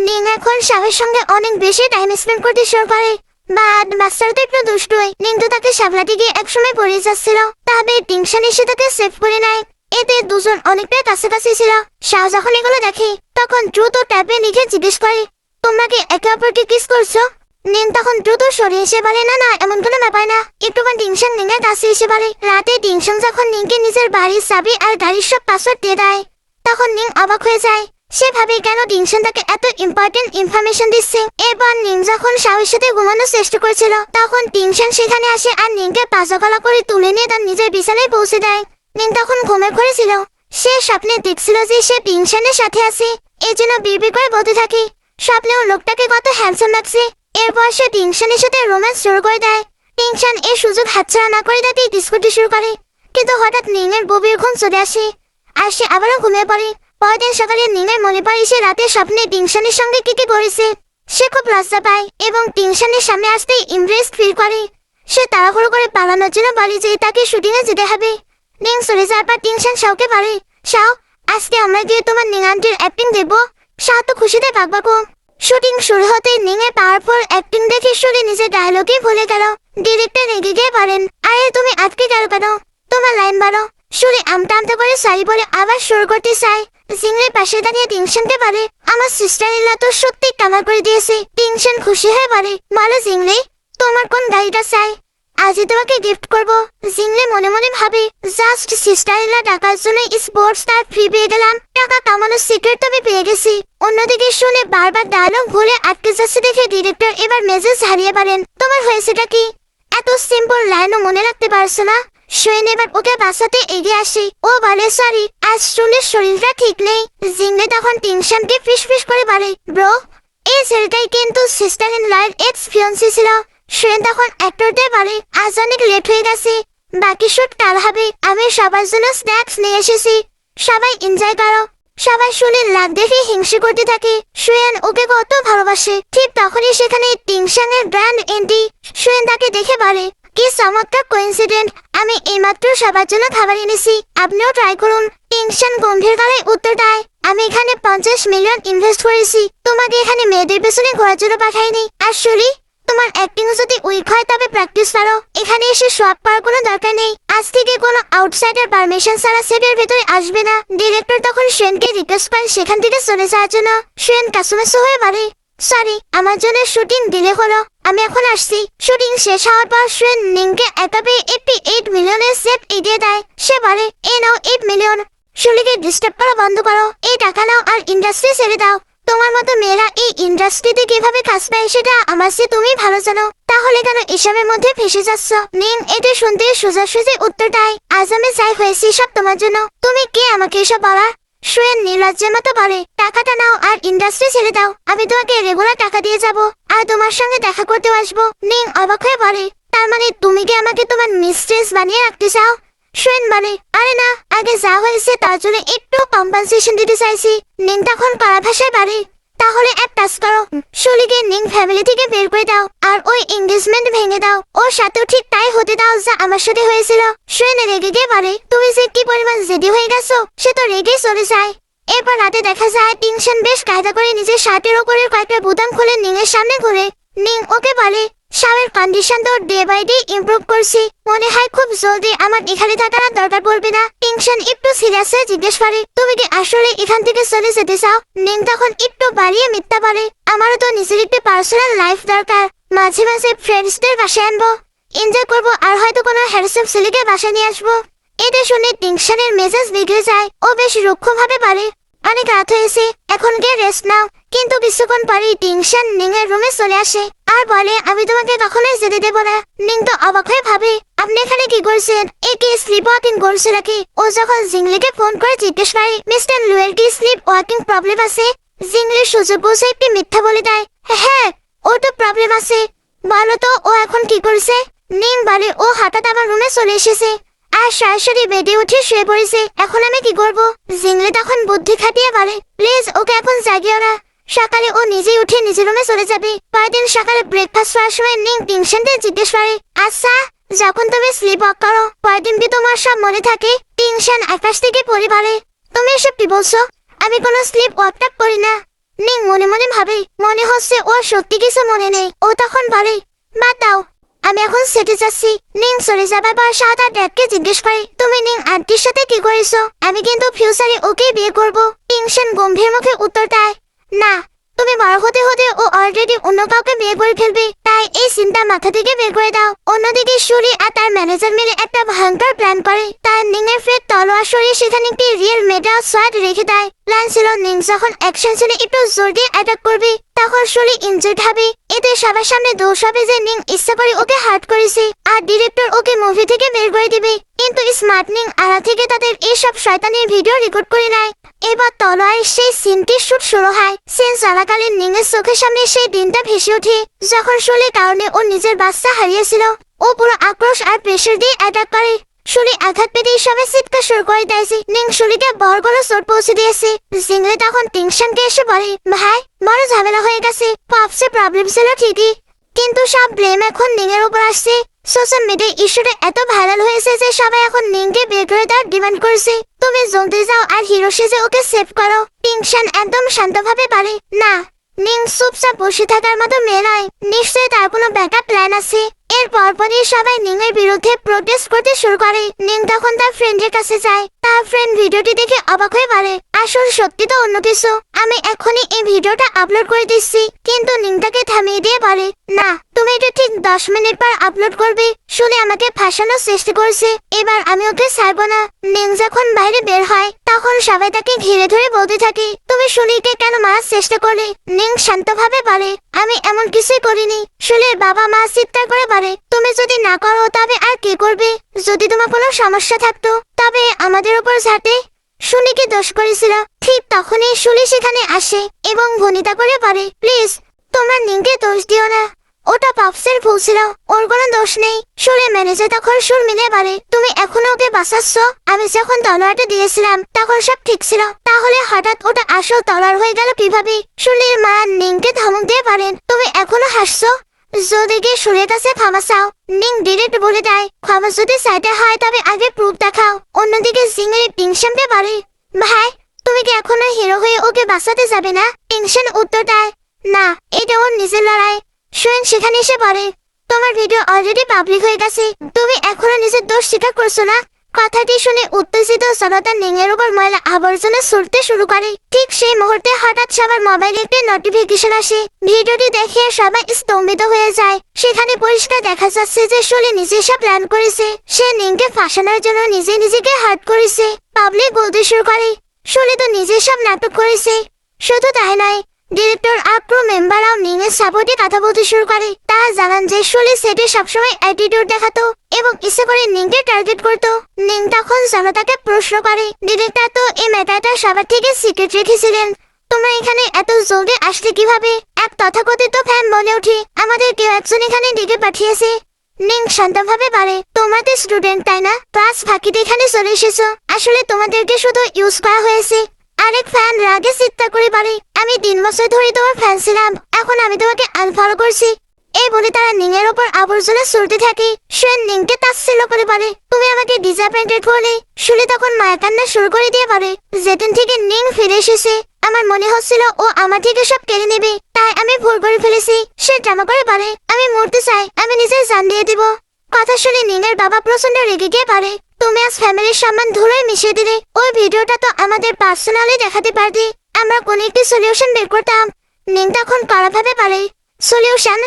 S1: নিং এখন শাওয়ের সঙ্গে অনেক বেশি টাইম স্পেন্ড করতে শুরু করে। বাট মাস্টার তো একটু দুষ্টুই, নিং তো তাকে সামলাতে গিয়ে একসময় পড়ে যাচ্ছিল, তবে টিংশন এসে তাকে সেভ করে নেয়। এতে দুজন অনেকটাই কাছাকাছি ছিল। শাও যখন এগুলো দেখে তখন দ্রুত ট্যাবে লিখে জিজ্ঞেস করে তোমরা কি একে অপরকে কিস করছো? নিং তখন দ্রুত সরে এসে বলে না না এমন কোনো ব্যাপার না। একটুখান টিংশন নিংয়ের কাছে এসে বলে রাতে টিংশন যখন নিংকে নিজের বাড়ির চাবি আর গাড়ির সব পাসওয়ার্ড দিয়ে দেয় তখন নিং অবাক হয়ে যায়। সে ভাবে কেন টিংশন তাকে এত ইম্পর্টেন্ট ইনফরমেশন দিচ্ছে। এরপর নিং যখন শাওয়ের সাথে ঘুমানোর চেষ্টা করছিল তখন টিংশন সেখানে আসে আর নিংকে পাজাগলা করে তুলে নিয়ে তার নিজের বিছানায় পৌঁছে দেয়। নিং তখন ঘুমে পড়েছিল। সে স্বপ্নে দেখছিল যে সে টিংশনের সাথে আছে, এই জন্য বিড়বিড় করে বলতে থাকে স্বপ্নেও লোকটাকে কত হ্যান্ডসাম লাগছে। এরপর সে টিংশনের সাথে রোম্যান্স শুরু করে দেয়। টিংশন এই সুযোগ হাতছাড়া না করে তাকে কিস করতে শুরু করে, কিন্তু হঠাৎ নিং এর গভীর ঘুম চলে আসে আর সে আবারও ঘুমিয়ে পড়ে। পরের দিন সকালে নিং এর মনে পড়ে সে রাতে স্বপ্নে টিংশনের সঙ্গে কি কি করেছে। সে খুব লজ্জা পায় এবং টিংশনের সামনে আসতেই ইমপ্রেসড ফিল করে। সে তাড়াহুড়ো করে পালানোর জন্য বলে যে তাকে শুটিং এ যেতে হবে। নিং চলে যাওয়ার পর টিংশন শাওকে বলে শাও আজকে আমরা গিয়ে তোমার নিং আন্টির অ্যাক্টিং দেখবো। শাও তো খুশিতে বাকবাকু। শুটিং শুরু হতে নিং এর পাওয়ারফুল অ্যাক্টিং দেখে শুনে নিজের ডায়লগই ভুলে গেল। ডিরেক্টর রেগে গিয়ে বলেন আরে তুমি আজকে গেল কেন, তোমার লাইন বাড়ো। শুনে আমতা আমতা করে সরি বলে আবার শুরু করতে চায়। জিংলির পাশে দাঁড়িয়ে টিংশনকে বলে আমার সিস্টার ইল্লা তো সত্যি কামাল করে দিয়েছে। টিংশন খুশি হয়ে বলে বলো জিংলি তোমার কোন গাড়িটা চাই? আজই তোমাকে গিফট করব। জিংলে মনে মনে ভাবে, জাস্ট সিস্টার-ইন-ল ডাকার জন্য স্পোর্টস কার ফ্রি পেয়ে গেলাম, টাকা কামানোর সিক্রেট তো আমি পেয়ে গেছি। অন্যদিকে শুনে বারবার ডায়লগ ভুলে আটকে যাচ্ছে দেখে ডিরেক্টর এবার মেজাজ হারিয়ে পারেন। তোমার হয়েছেটা কি? এত সিম্পল লাইনও মনে রাখতে পারছো না? শোয়েন এবার ওকে বাঁচাতে এগিয়ে আসে। ও বলে সরি, আজ শুনে শরীরটা ঠিক নেই। জিংলে তখন টেনশনকে ফিস করে বলে, ব্রো এই ছেলেটাই কিন্তু সিস্টার-ইন-লয়ের এক্স ফিয়ন্সি ছিল। শোয়েন তখন অ্যাক্টরদের বলে, আজ অনেক লেট হয়ে গেছে, বাকি শুট কাল হবে। আমি সবার জন্য স্ন্যাক্স নিয়ে এসেছি, সবাই এনজয় করো। সবাই শুনে লাভ দেখে হিংসে করতে থাকে। শোয়েন ওকে কত ভালোবাসে। ঠিক তখনই সেখানে টিংশাংয়ের গ্র্যান্ড এন্ট্রি। শোয়েন তাকে দেখে বলে, কি চমৎকার কোইন্সিডেন্ট, আমি এইমাত্র সবার জন্য খাবার এনেছি, আপনিও ট্রাই করুন। টিংশান গম্ভীর গলায় উত্তর দেয়, আমি এখানে 50 মিলিয়ন ইনভেস্ট করেছি, তোমাকে এখানে মেয়েদের পেছনে ঘোরার জন্য পাঠাইনি। আর শুলি তোমার অ্যাক্টিং যদি উইক হয় তবে প্র্যাকটিস করো, এখানে এসে সব করার কোনো দরকার নেই। আজ থেকে কোনো আউটসাইডার পারমিশন ছাড়া সেটের ভেতরে আসবে না। ডিরেক্টর তখন শোয়েনকে রিকোয়েস্ট করেন সেখান থেকে চলে যাওয়ার জন্য। শোয়েন কাসুমাসু হয়ে বলে, সরি আমার জন্য শুটিং ডিলে হলো, আমি এখন আসছি। শুটিং শেষ হওয়ার পর শোয়েন নিংকে একা পেয়ে 88 মিলিয়নের সেট এগিয়ে দেয়। সে বলে, এই নাও 8 মিলিয়ন, শুলিকে ডিস্টার্ব করা বন্ধ করো, এই টাকা নাও আর ইন্ডাস্ট্রি ছেড়ে দাও। তোমার মতো মেয়েরা এই ইন্ডাস্ট্রিতে কিভাবে কাজ পায় সেটা আমার চেয়ে তুমি ভালো জানো, তাহলে কেন এসবের মধ্যে ফেসে যাচ্ছ? নিন এটা শুনতে সোজাসুজি উত্তর দেয়, আজ আমি যাই হয়েছি সব তোমার জন্য, তুমি কে আমাকে এসব বলার? শোয়েন নির্লজ্জের মতো বলে, টাকাটা নাও আর ইন্ডাস্ট্রি ছেড়ে দাও, আমি তোমাকে রেগুলার টাকা দিয়ে যাব আর তোমার সঙ্গে দেখা করতে আসবো। নিং অবাক হয়ে বলে, তার মানে তুমি কি আমাকে তোমার মিস্ট্রেস বানিয়ে রাখতে চাও? শোয়েন বলে, আরে না, আগে যা হয়েছে তার জন্য একটু কম্পেনসেশন দিতে চাইছি। নিং তখন কড়া ভাষায় বলে, তাহলে এক কাজ করো, শলিকে নিং ফ্যামিলি থেকে বের করে দাও আর ওই এঙ্গেজমেন্ট ভেঙে দাও, ওর সাথেও ঠিক তাই হতে দাও যা আমার সাথে হয়েছিল। শোয়েন রেগে গিয়ে বলে, তুমি যে কি পরিমাণ জেদি হয়ে গেছো সে তো রেগেই চলে যায়। এরপর রাতে দেখা যায় টিংশন বেশ কায়দা করে নিজের শার্টের ওপরের কয়েকটা বোতাম খুলে নিংয়ের সামনে ঘুরে। নিং ওকে বলে, শাওয়ের কন্ডিশন তো ডে বাই ডে ইমপ্রুভ করছি, মনে হয় খুব জলদি আমার এখানে থাকার আর দরকার পড়বে না। টিংশন একটু সিরিয়াস হয়ে জিজ্ঞেস করে, তুমি কি আসলে এখান থেকে চলে যেতে চাও? নিং তখন একটু বাড়িয়ে মিথ্যা বলে, আমারও তো নিজের একটি পার্সোনাল লাইফ দরকার, মাঝে মাঝে ফ্রেন্ডসদের বাসায় আনবো, এনজয় করবো আর হয়তো কোনো হ্যান্ডসাম ছেলেকে বাসায় নিয়ে আসবো। এটা শুনে টিংশনের মেজাজ বিগড়ে যায়। ও বেশ রুক্ষভাবে বলে, অনেক রাত হয়েছে, এখন গিয়ে রেস্ট নাও। কিন্তু কিছুক্ষণ পরেই টিংশন নিংয়ের রুমে চলে আসে আর বলে, আমি তোমাকে কখনোই যেতে দেবো না। নিং তো অবাক হয়ে ভাবে, আপনি এখানে কি করছেন? এ কি স্লিপ ওয়াকিং করছে নাকি? ও যখন জিংলিকে ফোন করে জিজ্ঞেস করে, মিস্টার লুয়ের কি স্লিপ ওয়াকিং প্রবলেম আছে? জিংলি সুযোগ বুঝে একটি মিথ্যা বলে দেয়, হ্যাঁ ওর তো প্রবলেম আছে। বলো তো ও এখন কি করছে? নিং বলে, ও হঠাৎ আমার রুমে চলে এসেছে আর সরাসরি বেডে উঠে শুয়ে পড়েছে, এখন আমি কি করবো? জিংলি তখন বুদ্ধি খাটিয়ে বলে, প্লিজ ওকে এখন জাগিও না, সকালে ও নিজেই উঠে নিজের রুমে চলে যাবে। পরদিন সকালে ব্রেকফাস্ট করার সময় নিং টিংশনকে জিজ্ঞেস করে, আচ্ছা যখন তুমি স্লিপ ওয়াক করো পরদিন কি তোমার সব মনে থাকে? টিংশন আকাশ থেকে পড়ে বলে, তুমি এসব কি বলছো? আমি কোনো স্লিপ ওয়াকটা করি না। নিং মনে মনে ভাবে, মনে হচ্ছে ওর সত্যি কিছু মনে নেই। ও তখন বলে, বাদ দাও, আমি এখন সেটে যাচ্ছি। নিং চলে যাবার পর সাত আর ড্যাডকে জিজ্ঞেস করে, তুমি নিং আন্টির সাথে কি করেছো? আমি কিন্তু ফিউচারে ওকে বিয়ে করবো। টিংশন গম্ভীর মুখে উত্তর দেয়, না, তুমি বড় হতে হতে ও অলরেডি অন্য কাউকে বিয়ে করে ফেলবে, তাই এই চিন্তা মাথা থেকে বের করে দাও। অন্যদিকে সুরি আর তার ম্যানেজার মিলে একটা ভয়ঙ্কর প্ল্যান করে। তার নিংয়ের ফ্রেড তলোয়ার সরিয়ে সেখানে একটি রিয়েল মেটাল সোয়ার্ড রেখে দেয়। প্ল্যান ছিল নিং যখন অ্যাকশন ছিল একটু জোর দিয়ে অ্যাটাক করবে তখন সুরি ইনজুর্ড হবে, এতে সবার সামনে দোষ হবে যে নিং ইচ্ছা করে ওকে হার্ট করেছে আর ডিরেক্টর ওকে মুভি থেকে বের করে দিবে। কিন্তু স্মার্ট নিং আড়া থেকে তাদের এইসব শয়তানি ভিডিও রেকর্ড করে নেয়। এবার তলোয়ারের সেই সিনটির শুট শুরু হয়। সিন চলাকালীন নিংয়ের চোখের সামনে সেই দিনটা ভেসে ওঠে যখন সুরির কারণে ও নিজের বাচ্চা হারিয়েছিল। ও পুরো আক্রোশ আর প্রেশার দিয়ে অ্যাটাক করে। সুরি আঘাত পেতেই সবাই চিৎকার শুরু করে দিয়েছে। নিং সুরিকে বড় চোট পৌঁছে দিয়েছে। জিংলি তখন টিংশনকে এসে বলে, ভাই বড় ঝামেলা হয়ে গেছে, পপসে প্রবলেম ছিল ঠিকই, কিন্তু সব ব্লেম এখন নিংয়ের উপর আসছে। সোশ্যাল মিডিয়া ইস্যুটা এত ভাইরাল হয়েছে যে সবাই এখন নিংকে বের করে দেওয়ার ডিমান্ড করছে। তুমি জলদি যাও আর হিরো সেজে ওকে সেভ করো। টিংশন একদম শান্তভাবে বলে, না, নিং চুপচাপ বসে থাকার মতো মেয়ে নয়, নিশ্চয়ই তার কোনো ব্যাকআপ প্ল্যান আছে। এর পরপরই সবাই নিংয়ের বিরুদ্ধে প্রোটেস্ট করতে শুরু করে। নিং তখন তার ফ্রেন্ডের কাছে যায়। তার ফ্রেন্ড ভিডিওটি দেখে অবাক হয়ে বলে, আসল সত্যি তো অন্য কিছু, আমি এখনই এই ভিডিওটা আপলোড করে দিচ্ছি। কিন্তু নিং তাকে থামিয়ে দিয়ে বলে, না, তুমি এটা ঠিক 10 মিনিট পর আপলোড করবে। শুনে আমাকে ফাঁসানোর চেষ্টা করছে, এবার আমি ওকে ছাড়বো না। নিং যখন বাইরে বের হয় তখন সবাই তাকে ঘিরে ধরে বলতে থাকে, তুমি শুলিকে কেন মারার চেষ্টা করলে? নিং শান্তভাবে বলে, আমি এমন কিছুই করিনি। শুলির বাবা মা চিৎকার করে বলে, তুমি যদি না করো তবে আর কে করবে? যদি তোমার কোনো সমস্যা থাকতো তবে আমাদের উপর ঝাঁটে শুলিকে দোষ করেছিল। ঠিক তখনই শুলি সেখানে আসে এবং ভনিতা করে বলে, প্লিজ তোমরা নিংকে দোষ দিও না, ওটা পাপসের ভুল ছিল, ওর কোনো দোষ নেই। শুলে ম্যানেজার তখন সুর মিলে বলে, তুমি এখনো ওকে বাঁচাচ্ছ? আমি যখন তলোয়ারটা দিয়েছিলাম তখন সব ঠিক ছিল, তাহলে হঠাৎ ওটা আসল তলোয়ার হয়ে গেল কিভাবে? শুলির মা নিংকে ধমক দিয়ে বলেন, তুমি এখনো হাসছো? যদি গিয়ে সুরের কাছে ক্ষমা চাও। নিং ডিরেক্ট বলে দেয়, ক্ষমা যদি চাইতে হয় তবে আগে প্রুফ দেখাও। অন্যদিকে জিংয়ের টিংশনকে বলে, ভাই তুমি কি এখনো হিরো হয়ে ওকে বাঁচাতে যাবে না? টিংশন উত্তর দেয়, না, এটা ওর নিজের লড়াই। সোয়েন সেখানে এসে বলে, তোমার ভিডিও অলরেডি পাবলিক হয়ে গেছে, তুমি এখনো নিজের দোষ স্বীকার করছো না? কথাটি শুনে উত্তেজিত জনতা নিংয়ের উপর ময়লা আবর্জনা ছুড়তে শুরু করে। ঠিক সেই মুহূর্তে হঠাৎ সবার মোবাইলে একটি নোটিফিকেশন আসে। ভিডিওটি দেখে সবাই স্তম্ভিত হয়ে যায়। সেখানে পরিষ্কার দেখা যাচ্ছে যে শুলি নিজে সব প্ল্যান করেছে। সে নিংকে ফাঁসানোর জন্য নিজে নিজেকে হাত করেছে। পাবলিক বলতে শুরু করে, শুলি তো নিজে সব নাটক করেছে। শুধু তাই নয়, ডিরেক্টর আর ক্রু মেম্বাররাও নিংয়ের সাপোর্টে কথা বলতে শুরু করে। তারা জানান যে শুলি সেটে সবসময় অ্যাটিটিউড দেখাতো এবং ইচ্ছে করে নিংকে টার্গেট করতো। নিং তখন জনতাকে প্রশ্ন করে, ডিরেক্টর তো এই ম্যাটারটা সবার থেকে সিক্রেট রেখেছিলেন, তোমরা এখানে এত জলদি আসলে কিভাবে? এক তথাকথিত ফ্যান বলে ওঠে, আমাদের কেউ একজন এখানে ডেকে পাঠিয়েছে। নিং শান্তভাবে বলে, তোমরা তো স্টুডেন্ট তাই না? ক্লাস ফাঁকিতে এখানে চলে এসেছো, আসলে তোমাদেরকে শুধু ইউজ করা হয়েছে। আরেক ফ্যান রাগে চিৎকার করে বলে, আমি 3 বছর ধরে তোমার ফ্যান ছিলাম, এখন আমি তোমাকে আনফলো করছি। এই বলে তারা নিংয়ের ওপর আবর্জনা ছুড়তে থাকে। সোয়েন নিংকে তাচ্ছিল্য করে বলে, তুমি আমাকে ডিসঅ্যাপয়েন্টেড করলে। শুলি তখন মায়া কান্না শুরু করে দিয়ে বলে, যেদিন থেকে নিং ফিরে এসেছে আমার মনে হচ্ছিল ও আমার থেকে সব কেড়ে নেবে, তাই আমি ভুল করে ফেলেছি। সে ড্রামা করে বলে, আমি মরতে চাই, আমি নিজের জান দিয়ে দিব। কথা শুনে নিংয়ের বাবা প্রচন্ড রেগে গিয়ে বলে, তুমি আজ ফ্যামিলির সম্মান ধুলোয় মিশিয়ে দিলে। ওই ভিডিওটা তো আমাদের পার্সোনালি দেখাতে পারতে, আমরা কোন একটি সলিউশন বের করতাম। নিং তখন কড়াভাবে বলে, সলিউশন?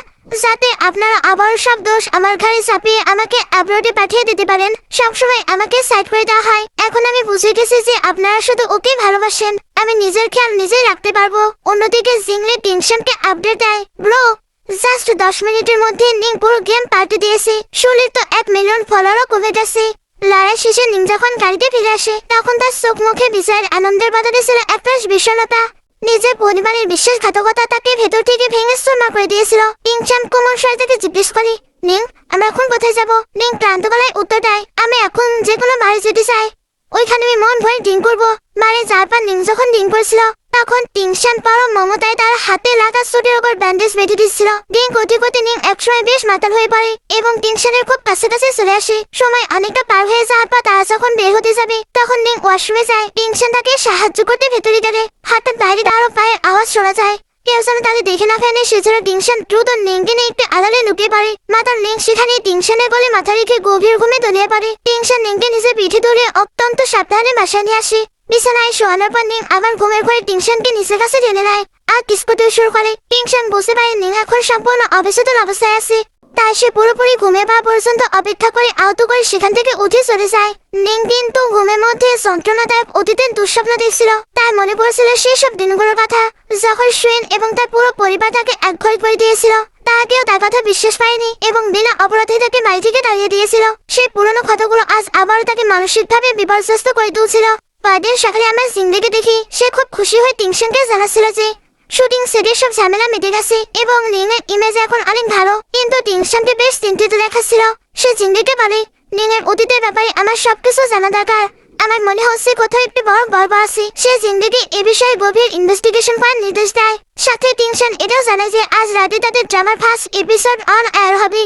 S1: যাতে আপনারা আবার সব দোষ আমার ঘাড়ে চাপিয়ে আমাকে অ্যাব্রোডে পাঠিয়ে দিতে পারেন। সবসময় আমাকে সাইড করে দেওয়া হয়। এখন আমি বুঝে গেছি যে আপনারা শুধু ওকে ভালোবাসেন, আমি নিজের খেয়াল নিজেই রাখতে পারবো। অন্যদিকে জিংলি টিংশনকে আপডেট দেয়, ব্রো জাস্ট 10 মিনিটের মধ্যে নিং পুরো গেম পাল্টে দিয়েছে। শুলির তো 1 মিলিয়ন ফলোয়ারও কমে গেছে। লড়াই শেষে নিং যখন গাড়িতে ফিরে আসে তখন তার চোখ মুখে বিজয়ের আনন্দের বদলে ছিল একটা বিষণ্ণতা। নিজের পরিবারের বিশ্বাসঘাতকতা তাকে ভেতর থেকে ভেঙে চুরমা করে দিয়েছিল। টিংশন কোমল স্বরে তাকে জিজ্ঞেস করে, নিং আমরা এখন কোথায় যাব? নিং ক্লান্ত গলায় উত্তর দেয়, আমি এখন যে কোনো বাড়ি যেতে চাই, ওইখানে আমি মন ভরে ড্রিঙ্ক করবো। মারে যার পর নিং যখন ড্রিঙ্ক করছিল তখন টিংশন পরম মমতায় তার হাতে লাগা চোটের ওপর ব্যান্ডেজ বেঁধে দিচ্ছিল। ড্রিঙ্ক করতে করতে নিং একসময় বেশ মাতাল হয়ে পড়ে এবং টিংশনের খুব কাছাকাছি চলে আসে। সময় অনেকটা পার হয়ে যাওয়ার পর তারা যখন বের হতে যাবে তখন নিং ওয়াশরুমে যায়। টিংশন তাকে সাহায্য করতে ভেতরে গেলে হঠাৎ বাইরে তারও পায়ের আওয়াজ শোনা যায়। কেউ যেন তাদের দেখে না ফেলে সেজন্য টিংশন দ্রুত নিংকে নিয়ে একটু আড়ালে লুকিয়ে পড়ে। মাতাল নিং সেখানে টিংশনের গলে মাথা রেখে গভীর ঘুমে তলিয়ে পড়ে। টিংশন নিংকে নিজে পিঠে তুলে অত্যন্ত সাবধানে বাসায় নিয়ে আসে। বিছানায় শোয়ানোর পর নিং আবার ঘুমের ঘরে টিংশনকে নিজের কাছে টেনে নেয় আর কিস করতে শুরু করে। টিংশন বুঝতে পারে নিং এখন সম্পূর্ণ অবচেতন অবস্থায় আছে, তাই সে পুরোপুরি ঘুমে পাওয়া পর্যন্ত অপেক্ষা করে আহত করে সেখান থেকে উঠে চলে যায়। নিং কিন্তু ঘুমের মধ্যে যন্ত্রণাদায়ক অতীতের দুঃস্বপ্ন দেখছিল। তার মনে পড়ছিল সেসব দিনগুলোর কথা যখন সোয়েন এবং তার পুরো পরিবার তাকে একঘরে করে দিয়েছিল। তারা কেউ তার কথা বিশ্বাস পায়নি এবং বিনা অপরাধে তাকে বাড়ি থেকে তাড়িয়ে দিয়েছিল। সেই পুরনো ক্ষতগুলো আজ আবারও তাকে মানসিকভাবে বিপর্যস্ত করে তুলছিল। পরদিন সকালে আমরা জিংলিকে দেখি সে খুব খুশি হয়ে টিংশনকে জানাচ্ছিল যে শুটিং সেটের সব ঝামেলা মিটে গেছে এবং নিংয়ের ইমেজ এখন অনেক ভালো। কিন্তু টিংশনকে বেশ চিন্তিত দেখাচ্ছিল। সে জিংলিকে বলে, নিংয়ের অতীতের ব্যাপারে আমার সবকিছু জানা দরকার, আমার মনে হচ্ছে কোথাও একটি বড় গল্প আছে। সে জিংলিকে এ বিষয়ে গভীর ইনভেস্টিগেশন করার নির্দেশ দেয়। সাথে টিংশন এটাও জানে যে আজ রাতে তাদের ড্রামার ফার্স্ট এপিসোড অন এয়ার হবে,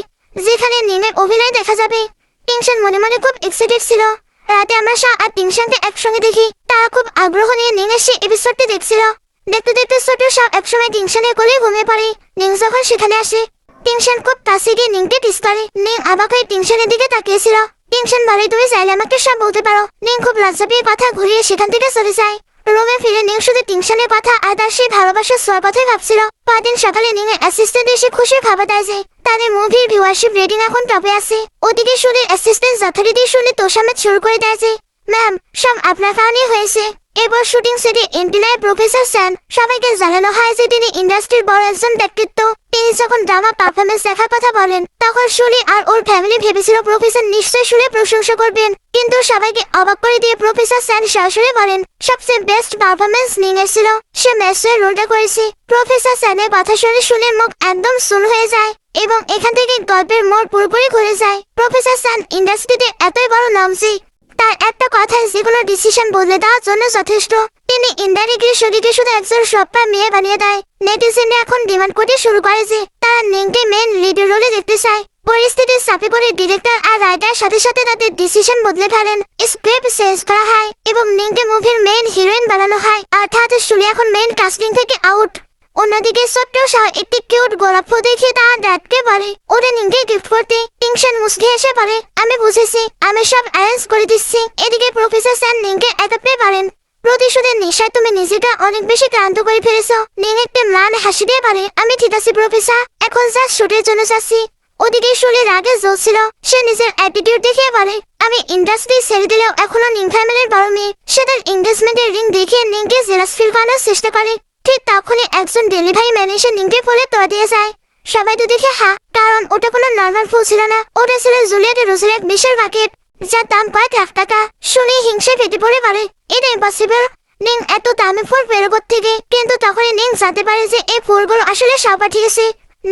S1: যেখানে নিংয়ের অভিনয় দেখা যাবে। টিংশন মনে মনে খুব এক্সাইটেড ছিল। রাতে আমরা শাহ আর টিংশনকে একসঙ্গে দেখি। তারা খুব আগ্রহ নিয়ে নিংয়ের সেই এপিসোডটি দেখছিল। দেখতে দেখতে ছোট শাহ একসময় টিংশনের কোলে ঘুমিয়ে পড়ে। নিং যখন সেখানে আসে টিংশন খুব কাছে গিয়ে নিংকে কিস করে। নিং অবাক হয়ে টিংশনের দিকে তাকিয়েছিল। টিংশন বলে, তুমি চাইলে আমাকে সব বলতে পারো। নিং খুব লজ্জা পেয়ে কথা ঘুরিয়ে সেখান থেকে চলে যায়। রুমে ফিরে নিং শুধু টিংশনের কথা আর তার সেই ভালোবাসার ছোঁয়ার কথাই ভাবছিল। পরদিন সকালে নিং এর অ্যাসিস্ট্যান্ট এসে খুশি খবর দেয় যে তাদের মুভির ভিউয়ারশিপ রেটিং এখন টপে আছে। ওদিকে শুনির অ্যাসিস্ট্যান্ট যথারীতি শুনে তোষামত শুরু করে দেয় যে ম্যাম, সব আপনার কারণেই হয়েছে। এবার শুটিং সেটে এন্টিনায় প্রফেসর স্যান সবাইকে জানানো হয় যে তিনি ইন্ডাস্ট্রির বড় একজন ব্যক্তিত্ব। তিনি যখন ড্রামা পারফরমেন্স দেখার কথা বলেন তখন শুলি আর ওর ফ্যামিলি ভেবেছিল প্রফেসর নিশ্চয়ই শুনে প্রশংসা করবেন, কিন্তু সবাইকে অবাক করে দিয়ে প্রফেসর স্যান সরাসরি বলেন সবচেয়ে বেস্ট পারফরমেন্স নিং এর ছিল। সে ম্যাসের রোলটা করেছে। প্রফেসর স্যানের কথা শুনে শুনির মুখ একদম শূন্য হয়ে যায় এবং এখান থেকে গল্পের মোড় পুরোপুরি ঘুরে যায়। প্রফেসর স্যান ইন্ডাস্ট্রিতে এতই বড় নাম যে তার একটা কথায় যেকোনো ডিসিশন বদলে দেওয়ার জন্য যথেষ্ট। তিনি ইন্ডাইরেক্টলি শুটিকে শুধু একজন সপ্পা মেয়ে বানিয়ে দেয়। নেটিজেনরা এখন ডিমান্ড করতে শুরু করে যে তারা নিংকে মেন লিড রোলে দেখতে চায়। পরিস্থিতির চাপে পড়ে ডিরেক্টর আর রাইটার সাথে সাথে তাদের ডিসিশন বদলে ফেলেন। স্ক্রিপ্ট চেঞ্জ করা হয় এবং নিংকে মুভির মেন হিরোইন বানানো হয়, অর্থাৎ শুলি এখন মেন কাস্টিং থেকে আউট। অন্যদিকে ছোট্ট শাহ একটি কিউট গোলাপ ফুল দেখে তার ড্যাডকে বলে ওরে নিংকে গিফট করতে। টিংশন মুসকে এসে বলে আমি বুঝেছি, আমি সব অ্যারেঞ্জ করে দিচ্ছি। এদিকে প্রফেসর স্যান নিংকে এতপে পারেন প্রতিশোধের নেশায় তুমি নিজেকে অনেক বেশি ক্লান্ত করে ফেলেছো। নিং একটি ম্লান হাসি দিয়ে পারে আমি ঠিক আছি প্রফেসর, এখন যা শুটের জন্য যাচ্ছি। ওদিকে শুলির আগে জ্বলছিল। সে নিজের অ্যাটিটিউড দেখিয়ে বলে আমি ইন্ডাস্ট্রি ছেড়ে দিলেও এখনো নিং ফ্যামিলির বড় মেয়ে। সে তার এঙ্গেজমেন্টের রিং দেখিয়ে নিংকে জেলাস ফিল করানোর চেষ্টা করে। ঠিক তখনই একজন ডেলিভারি ম্যান এসে নিংকে ফুলে তোড়া দিয়ে যায়। সবাই তো দেখে হা, কারণ ওটা কোনো নর্মাল ফুল ছিল না, ওটা ছিল জুলিয়েট রোজের এক বিশাল বাকেট যার দাম কয়েক লাখ টাকা। শুনে হিংসায় ফেটে পড়ে বলে এটা ইম্পসিবল, নিং এত দামি ফুল পেরো থেকে। কিন্তু তখনই নিং জানতে পারে যে এই ফুলগুলো আসলে সব পাঠিয়েছে।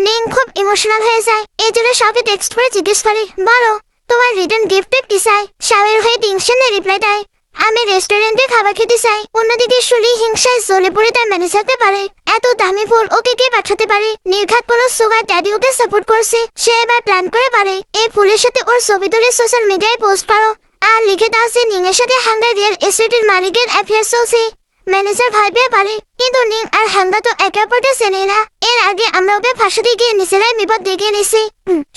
S1: নিং খুব ইমোশনাল হয়ে যায়। এই জন্য সবকে টেক্সট করে জিজ্ঞেস করে বলো তোমার রিটার্ন গিফট কি চাই। শাওয়ের হয়ে টিংশনে রিপ্লাই দেয় আমি রেস্টুরেন্টে খাবার খেতে চাই। অন্যদিকে শুলি হিংসায় জ্বলে পড়ে তার ম্যানেজারকে পারে এত দামি ফুল ওকে কে পাঠাতে পারে। নির্ঘাত কোনো সুগার ড্যাডি ওকে সাপোর্ট করছে। সে এবার প্ল্যান করে পারে এই ফুলের সাথে ওর ছবি তুলে সোশ্যাল মিডিয়ায় পোস্ট করো আর লিখে দাও যে নিং এর সাথে হাঙ্গার রিয়েল এস্টেটের মালিকের অ্যাফেয়ার চলছে। ম্যানেজার ভাইবে পারে কিন্তু নিং আর হাঙ্গা তো একে অপরকে চেনে না। এর আগে আমরা ওকে ফাঁসাতে গিয়ে নিজেরাই বিপদ ডেকে নিছি।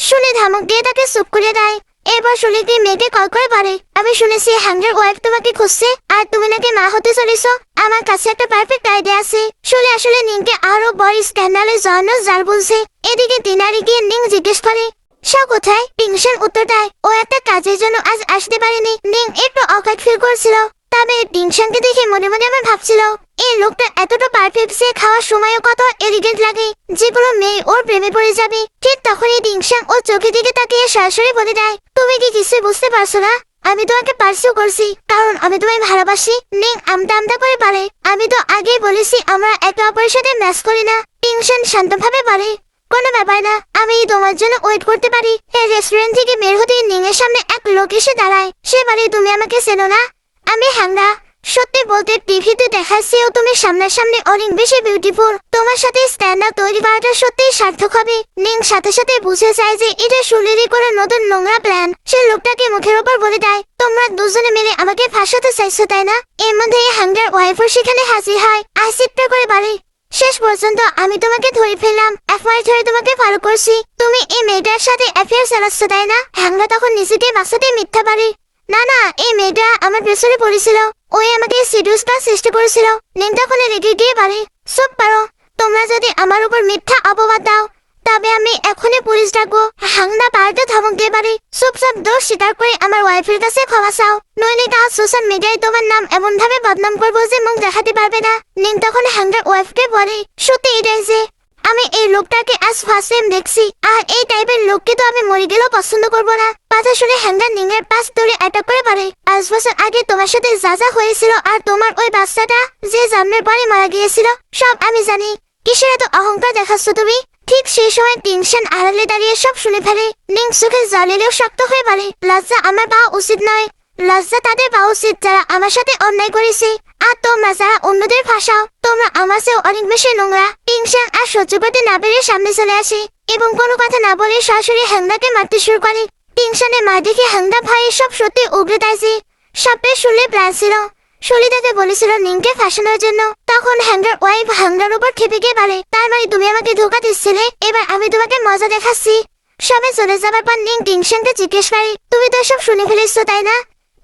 S1: শুনে ধমক দিয়ে তাকে চুপ করে দেয়। এবার শুলিকে মেয়েকে কল করে পারে আমি শুনেছি হাঙ্গার ওয়াইফ তোমাকে খুঁজছে আর তুমি নাকি মা হতে চলেছো। আমার কাছে একটা পারফেক্ট আইডিয়া আছে। শুলে আসলে নিংকে আরো বড় স্ক্যান্ডালে জড়ানো যার বলছে। এদিকে দিনারি গিয়ে নিং জিজ্ঞেস করে সব কোথায়। টিংশন উত্তর দেয় ও একটা কাজের জন্য আজ আসতে পারেনি। নিং একটু অকাট ফিল করছিল, তবে টিংশনকে দেখে মনে মনে আমার ভাবছিল এই লোকটা এতটা পারফেক্ট সে খাওয়ার সময়ও কত এলিগেন্ট লাগে যেগুলো মেয়ে ওর প্রেমে পড়ে যাবে। ঠিক তখনই টিংশন ওর চোখের দিকে তাকিয়ে সরাসরি বলে দেয় তুমি কি কিছুই বুঝতে পারছো না, আমি তোমাকে পার্সিউ করছি কারণ আমি তোমায় ভালোবাসি। নিং আমতা আমতা করে পারে আমি তো আগেই বলেছি আমরা একে অপরের সাথে ম্যাচ করি না। টিংশন শান্তভাবে পারে কোনো ব্যাপার না, আমি তোমার জন্য ওয়েট করতে পারি। এই রেস্টুরেন্ট থেকে বের হতে নিং এর সামনে এক লোক এসে দাঁড়ায়। সে বলে তুমি আমাকে চেনো না, আমি হাঙ্গা। সত্যি বলতে টিভিতে দেখাচ্ছেও তুমি সামনাসামনি অনেক বেশি বিউটিফুল। তোমার সাথে স্ট্যান্ড আপ তৈরি করাটা সত্যিই সার্থক হবে। নিং সাথে সাথে বুঝে যায় যে এটা শুলিরই করে নতুন নোংরা প্ল্যান। সে লোকটাকে মুখের ওপর বলে দেয় তোমরা দুজনে মিলে আমাকে ফাঁসাতে চাইছো তাই না। এর মধ্যে হাঙ্গার ওয়াইফও সেখানে হাজির হয় আর চিৎকার করে বলে শেষ পর্যন্ত আমি তোমাকে ধরে ফেললাম, এক মাস ধরে তোমাকে ফলো করছি, তুমি এই মেয়েটার সাথে অ্যাফেয়ার চালাচ্ছ তাই না। হাঙ্গা তখন নিজেকে বাঁচাতে মিথ্যা পারে না না এই মেয়েটা আমার পেছনে পড়েছিল, ওই আমাকে সিডিউস করার চেষ্টা করেছিল। নিং তখন রেগে গিয়ে পারে সব পারো, তোমরা যদি আমার উপর মিথ্যা অপবাদ দাও তবে আমি এখনই পুলিশ ডাকবো। হাঙ্গা পাল্টে ধমক দিয়ে পারে চুপচাপ দোষ স্বীকার করে আমার ওয়াইফের কাছে ক্ষমা চাও, নইলে কাজ সোশ্যাল মিডিয়ায় তোমার নাম এমন ভাবে বদনাম করবো যে মুখ দেখাতে পারবে না। নিং তখন হাঙ্গার ওয়াইফকে বলে সত্যি এটাই যে আমি এই লোকটাকে আজ ফার্স্ট টাইম দেখছি আর এই টাইপের লোককে তো আমি মরে গেলেও পছন্দ করবো না। কথা শুনে হাঙ্গা নিং এর পাশ ধরে অ্যাটাক করে পারে 5 বছর আগে তোমার সাথে যা যা হয়েছিল আর তোমার ওই বাচ্চাটা যে জন্মের পরে মারা গিয়েছিল সব আমি জানি। কিসের এত অহংকার দেখাচ্ছ তুমি। ঠিক সেই সময় টিংশন আড়ালে দাঁড়িয়ে সব শুনে ফেলে। নিং চোখে জল এলেও শক্ত হয়ে পারে লজ্জা আমার পাওয়া উচিত নয়, লজ্জা তাদের পাওয়া উচিত যারা আমার সাথে অন্যায় করেছে আর তোমরা যারা অন্যদের ফাঁসাও তোমরা আমার চেয়ে অনেক বেশি নোংরা। টিংশন আর সহ্য করতে না পেরে সামনে চলে আসে এবং কোনো কথা না বলে সরাসরি হাঙ্গাকে মারতে শুরু করে। টিংশনের মা দেখে হাঙ্গা ভয়ে সব সত্যি উগড়ে দিয়েছে। সবটাই শুনলে প্ল্যান ছিল। শুলি তাকে বলেছিল নিংকে ফাঁসানোর জন্য। তখন হাঙ্গার ওয়াইফ হাঙ্গার উপর খেপে গিয়ে বলে তার মানে তুমি আমাকে ধোকা দিচ্ছিলে, এবার আমি তোমাকে মজা দেখাচ্ছি। সবাই চলে যাবার পর নিং টিংশনকে জিজ্ঞেস করে তুমি তো সব শুনে ফেলেছো তাই না।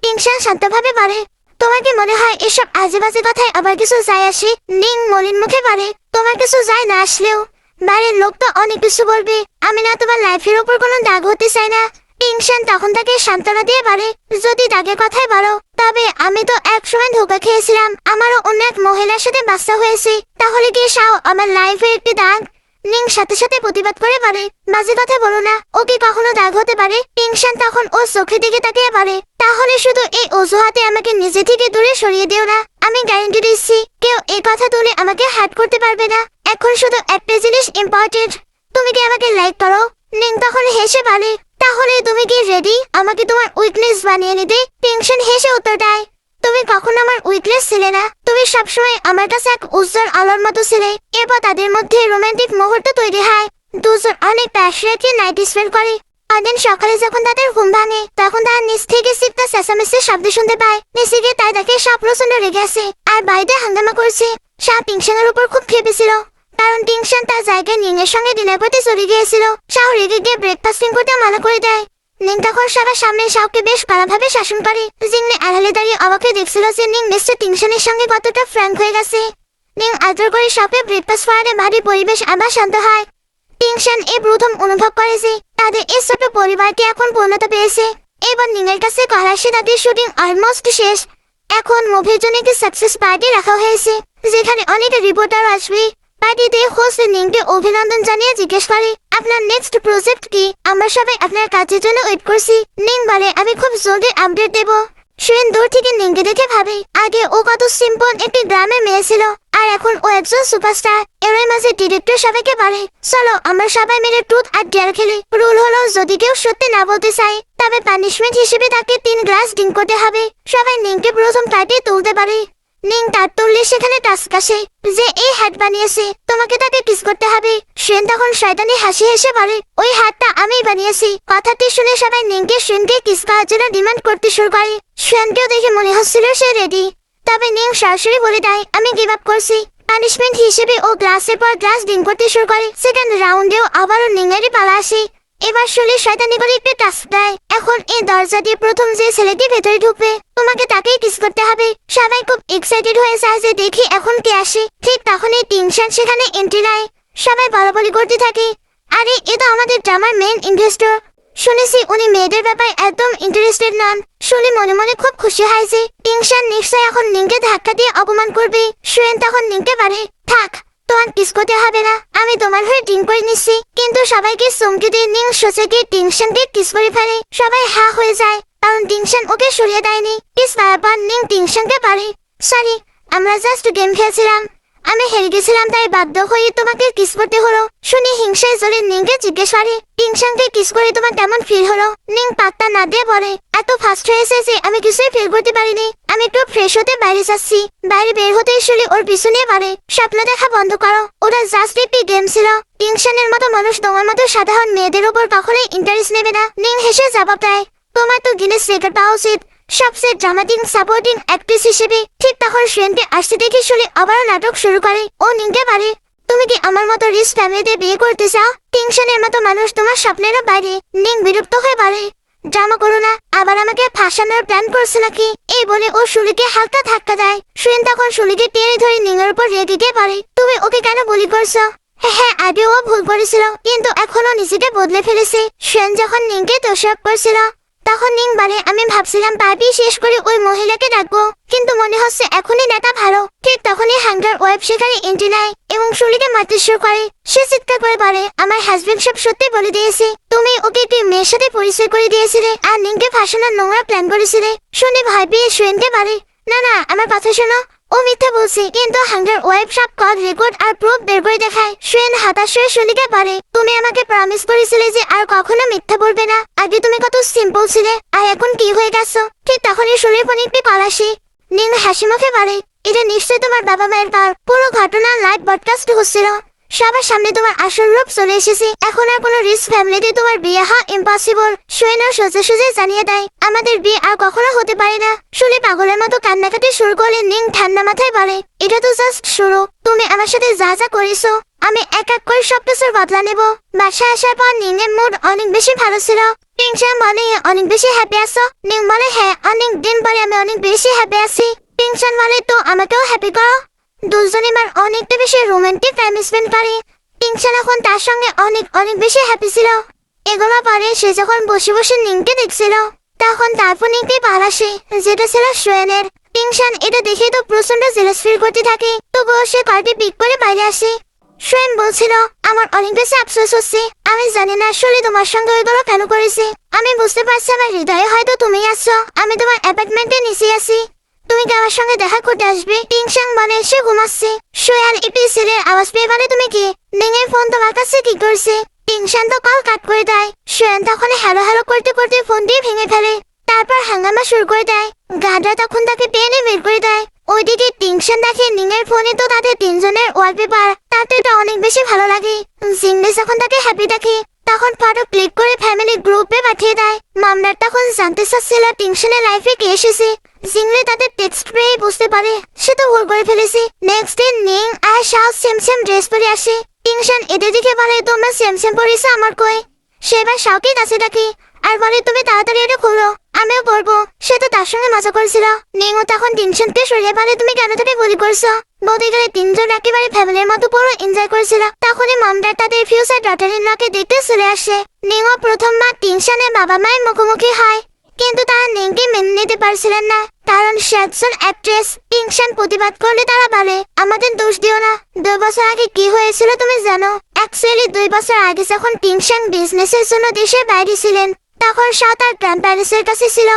S1: টিংশন শান্তভাবে বলে তোমার কি মনে হয় এসব আজে বাজে কথায় আবার কিছু যায় আসে? নিং মলিন মুখে বলে, তোমার কিছু যায় না আসলেও বাড়ির লোক তো অনেক কিছু বলবে। আমি না তোমার লাইফের উপর কোনো দাগ হতে চাই না। টিংশন তখন তাকে সান্ত্বনা দিয়ে পারে, যদি দাগের কথাই বলো তবে আমি তো একসময় ধোকা খেয়েছিলাম, আমারও অন্য এক মহিলার সাথে বাচ্চা হয়েছে, তাহলে কি সাও আমার লাইফের একটি দাগ? নিং সাথে সাথে প্রতিবাদ করে পারে, বাজে কথা বলো না, ও কি কখনো দাগ হতে পারে? টিংশন তখন ও চোখের দিকে তাকিয়ে পারে, তাহলে শুধু এই অজুহাতে আমাকে নিজে থেকে দূরে সরিয়ে দিও না। আমি গ্যারান্টি দিচ্ছি কেউ এই কথা তুলে আমাকে হার্ট করতে পারবে না। এখন শুধু একটা জিনিস ইম্পর্টেন্ট, তুমি কি আমাকে লাইক করো? নিং তখন হেসে বলে, তাহলে তুমি কি রেডি আমাকে তোমার উইকনেস বানিয়ে নিতে? টেনশন হেসে উত্তর দেয়, তুমি কখনো আমার উইকনেস ছিলে না, তুমি সবসময় আমার কাছে এক উজ্জ্বল আলোর মতো ছিলে। এরপর তাদের মধ্যে রোমান্টিক মুহূর্ত তৈরি হয়, দুজন অনেক প্যাশনেটলি নাইট স্পেন্ড করে। পরদিন সকালে যখন তাদের ঘুম ভাঙে তখন তারা নিচ থেকে সিপটা চেঁচামেচির শব্দ শুনতে পায়। নিচে গিয়ে তাই দেখে সব প্রচন্ড রেগে আছে আর বাড়িতে হাঙ্গামা করছে। সব টিংশনের উপর খুব খেপেছিল, কারণ টিংশন তার জায়গায় নিং এর সঙ্গে ডিনার করতে চলে গিয়েছিল। শাও রেগে গিয়ে ব্রেকফাস্টিং করতে মানা করে দেয়। নিং তখন সবার সামনে শাওকে বেশ কড়াভাবে শাসন করে। জিংনে আড়ালে দাঁড়িয়ে অবাকে দেখছিল যে নিং মিস্টার টিংশনের সঙ্গে কতটা ফ্র্যাঙ্ক হয়ে গেছে। নিং আদর করে শাওকে ব্রেকফাস্ট করালে বাড়ি পরিবেশ আবার শান্ত হয়। টিংশন এই প্রথম অনুভব করে যে তাদের এই ছোট পরিবারটি এখন পূর্ণতা পেয়েছে। এবার নিংয়ের কাছে কলাশে তাদের শুটিং অলমোস্ট শেষ। এখন মুভির জন্য একটি সাকসেস পার্টি রাখা হয়েছে, যেখানে অনেক রিপোর্টার আসবে। পার্টিতে হোস্ট নিংকে অভিনন্দন জানিয়ে জিজ্ঞেস করে, আপনার নেক্সট প্রজেক্ট কি? আমরা সবাই আপনার কাজের জন্য ওয়েট করছি। নিং বলে, আমি খুব জলদি আপডেট দেব। সুয়েন দূর থেকে নিংকে দেখে ভাবে, আগে ও কত সিম্পল একটি গ্রামের মেয়ে ছিল, আর এখন ও একজন সুপারস্টার। এরই মাঝে ডিরেক্টর সবাইকে বলে, চলো আমরা সবাই মিলে ট্রুথ আর ডেয়ার খেলি। রুল হলো যদি কেউ সত্যি না বলতে চায় তবে পানিশমেন্ট হিসেবে তাকে 3 গ্লাস ড্রিঙ্ক করতে হবে। সবাই নিংকে প্রথম কাটিয়ে তুলতে পারে। নিং তার তুললে সেখানে টাস্ক আসে যে এই হ্যাট বানিয়েছে, তোমাকে তাকে কিস করতে হবে। সেন তখন শয়তানি হাসি হেসে বলে, ওই হ্যাটটা আমিই বানিয়েছি। কথাটি শুনে সবাই নিংকে সেনকে কিস করার জন্য ডিমান্ড করতে শুরু করে। সেনকেও দেখে মনে হচ্ছিল সে রেডি, তবে নিং সরাসরি বলে দেয়, আমি গিভ আপ করছি। পানিশমেন্ট হিসেবে ও গ্লাসের পর গ্লাস ড্রিঙ্ক করতে শুরু করে। সেকেন্ড রাউন্ডেও আবারও নিংয়েরই পালা আসে। এবার শুলে শয়তানি করে একটু টাস্ক দেয়, এখন এই দরজা দিয়ে প্রথম যে ছেলেটি ভেতরে ঢুকবে তোমাকে তাকেই কিস করতে হবে। সবাই খুব এক্সাইটেড হয়ে যায় যে দেখি এখন কে আসে। ঠিক তখনই টিংশন সেখানে এন্ট্রি নেয়। সবাই বলাবলি করতে থাকে, আরে এ তো আমাদের ড্রামার মেন ইনভেস্টর। শুনেছি উনি মেয়েদের ব্যাপারে একদম ইন্টারেস্টেড নন। শুনে মনে মনে খুব খুশি হয় যে টিংশন নিশ্চয় এখন নিংকে ধাক্কা দিয়ে অপমান করবে। সুয়েন তখন নিংকে পারে, থাক তোমার কিস করতে হবে না, আমি তোমার হয়ে ড্রিঙ্ক করে নিচ্ছি। কিন্তু সবাইকে চমকে দিয়ে নিং সোজা গিয়ে টিংশনকে কিস করে ফেলে। সবাই হা হয়ে যায়, কারণ টিংশন ওকে সরিয়ে দেয়নি। কিস পাওয়ার পর নিং টিংশনকে পারে, সরি আমরা জাস্ট গেম খেলছিলাম, আমি হেরে গেছিলাম তাই বাধ্য হয়ে তোমাকে কিস করতে হলো। শুনে হিংসায় জ্বলে নিংকে জিজ্ঞেস করে, টিংশনকে কিস করে তোমার কেমন ফিল হলো? নিং পাত্তা না দিয়ে বলে, এত ফাস্ট হয়েছে যে আমি কিছুই ফিল করতে পারিনি, আমি একটু ফ্রেশ হতে বাইরে যাচ্ছি। বাইরে বের হতে শুলে ওর পিছনে পারে, স্বপ্ন দেখা বন্ধ করো, ওটা জাস্ট একটি গেম ছিল। টিংশনের মতো মানুষ তোমার মতো সাধারণ মেয়েদের উপর কখনোই ইন্টারেস্ট নেবে না। নিং হেসে জবাব দেয়, তোমার তো গিনেস রেকর্ড পাওয়া উচিত সবচেয়ে ড্রামাটিক সাপোর্টিং অ্যাক্ট্রেস হিসেবে। ঠিক তখন সুয়েনকে আসতে দেখে শুনে আবারও নাটক শুরু করে। ও নিংকে পারে, তুমি কি আমার মতো রিচ ফ্যামিলিতে বিয়ে করতে চাও? টিংশনের মতো মানুষ তোমার স্বপ্নেরও বাইরে। নিং বিরক্ত হয়ে পারে, ড্রামা করো না, আবার আমাকে ফাঁসানোর প্ল্যান করছে নাকি? এই বলে ও শুলিকে হালকা ধাক্কা দেয়। সুয়েন তখন শুলিকে টেনে ধরে নিংয়ের উপর রেগে গিয়ে পারে, তুমি ওকে কেন বুলি করছো? হ্যাঁ আগে ও ভুল করেছিল, কিন্তু এখনো নিজেকে বদলে ফেলেছে। সুয়েন যখন নিংকে দোষারোপ করছিল তখন নিং বলে, আমি ভাবছিলাম পার্টি শেষ করে ওই মহিলাকে ডাকবো, কিন্তু মনে হচ্ছে এখনই নেতা ভালো। ঠিক তখনই হাঙ্গার ওয়াইফ সেখানে এন্ট্রি নেয় এবং শুলিকে মারতে শুরু করে। সে চিৎকার করে বলে, আমার হাজবেন্ড সব সত্যি বলে দিয়েছে, তুমি ওকে একটি মেয়ের সাথে পরিচয় করে দিয়েছিলে আর নিংকে ফাঁসানোর নোংরা প্ল্যান করেছিলে। শুনে ভয় পেয়ে সুয়েনকে বলে, না না আমার কথা শোনো, ও মিথ্যা বলছে। কিন্তু হাঙ্গার ওয়াইফ সব কল রেকর্ড আর প্রুফ বের করে দেখায়। সুয়েন হতাশ হয়ে শুলিকে পারে, তুমি আমাকে প্রমিস করেছিলে যে আর কখনো মিথ্যা বলবে না, আগে তুমি কত সিম্পল ছিলে আর এখন কি হয়ে গেছো? ঠিক তখনই শুলির ফোনে একটি কল আসে। নিং হাসি মুখে পারে, এটা নিশ্চয়ই তোমার বাবা মায়ের কার। পুরো ঘটনা লাইভ ব্রডকাস্ট হচ্ছিল, সবার সামনে তোমার আসল রূপ চলে এসেছে। এখন আর কোনো রিচ ফ্যামিলিতে তোমার বিয়ে হওয়া ইম্পসিবল। সুয়েনও সোজা সোজা জানিয়ে দেয়, আমাদের বিয়ে আর কখনো হতে পারে না। শুনে পাগলের মতো কান্নাকাটি শুরু করলে নিং ঠান্ডা মাথায় বলে, এটা তো জাস্ট শুরু, তুমি আমার সাথে যা যা করেছো আমি এক এক করে সবকিছুর বদলা নেব। বাসায় আসার পর নিং এর মুড অনেক বেশি ভালো ছিল। টিংশন বলে অনেক বেশি হ্যাপি আছো। নিং বলে হ্যাঁ অনেক দিন পরে আমি অনেক বেশি হ্যাপি আছি। টিংশন বলে তো আমাকেও হ্যাপি করো। দুজন এবার অনেকটা বেশি রোমান্টিক টাইম স্পেন্ড করে। টিংশন এখন তার সঙ্গে অনেক অনেক বেশি হ্যাপি ছিল। এগুলো পরে সে যখন বসে বসে নিংকে দেখছিল তখন তারপর নিংকে পার আসে যেটা ছিল সোয়েনের। টিংশন এটা দেখে তো প্রচন্ড জেলাস ফিল করতে থাকে, তবুও সে কলটি পিক করে বাইরে আসে। সোয়েন বলছিল আমার অনেক বেশি আফসোস হচ্ছে, আমি জানি না আসলে তোমার সঙ্গে ওইগুলো কেন করেছি। আমি বুঝতে পারছি আমার হৃদয়ে হয়তো তুমি আছো, আমি তোমার অ্যাপার্টমেন্টে নিচে আছি, তুমি কি আমার সঙ্গে দেখা করতে আসবে? টিংশন বলে সে ঘুমাচ্ছে। সোয়ান একটি ছেলের আওয়াজ পেয়ে বলে তুমি কি? নিংয়ের ফোন তোমার কাছে কি করছে? টিংশন তো কল কাট করে দেয়। সোয়ান তখন হ্যালো হ্যালো করতে করতে ফোন দিয়ে ভেঙে ফেলে, তারপর হাঙ্গামা শুরু করে দেয়। গার্ডরা তখন তাকে টেনে বের করে দেয়। ওইদিকে টিংশন দেখে নিংয়ের ফোনে তো তাদের তিনজনের ওয়ালপেপার, তার তো এটা অনেক বেশি ভালো লাগে। জিংলি যখন তাকে হ্যাপি দেখে তখন ফটো ক্লিক করে ফ্যামিলি গ্রুপে পাঠিয়ে দেয়। মামলার তখন জানতে চাচ্ছিল টিংশনের লাইফে কে এসেছে। জিংলি তাদের টেক্সট পেয়ে বুঝতে পারে সে তো ভুল করে ফেলেছে। নেক্সট দিন নিং আর শাও সেম সেম ড্রেস পরে আসে। টিংশন এদের দিকে বলে তোমরা সেম সেম পরেছো আমার কই। সে এবার শাওকে কাছে ডাকে আর বলে তুমি তাড়াতাড়ি এটা খোলো, আমিও পড়বো। সে তো তার সঙ্গে মজা করছিল। নিংও তখন টিংশনকে সরিয়ে বলে তুমি কেন তাকে গুলি করছো। বলতে গেলে তিনজন একেবারে ফ্যামিলির মতো পুরো এনজয় করেছিল। তখনই মমডার তাদের ফিউচার ডটার ইন লকে দেখতে চলে আসে। নিংও প্রথমবার টিংশনের বাবা মায়ের মুখোমুখি হয়, কিন্তু তারা নিংকে মেনে নিতে পারছিলেন না, কারণ সে একজন অ্যাক্ট্রেস। টিংশন প্রতিবাদ করলে তারা বলে আমাদের দোষ দিও না, 2 বছর আগে কি হয়েছিল তুমি জানো? অ্যাকচুয়ালি 2 বছর আগে যখন টিংশন বিজনেসের জন্য দেশের বাইরে ছিলেন তখন শাও তার গ্র্যান্ডপ্যারেন্টসের কাছে ছিল।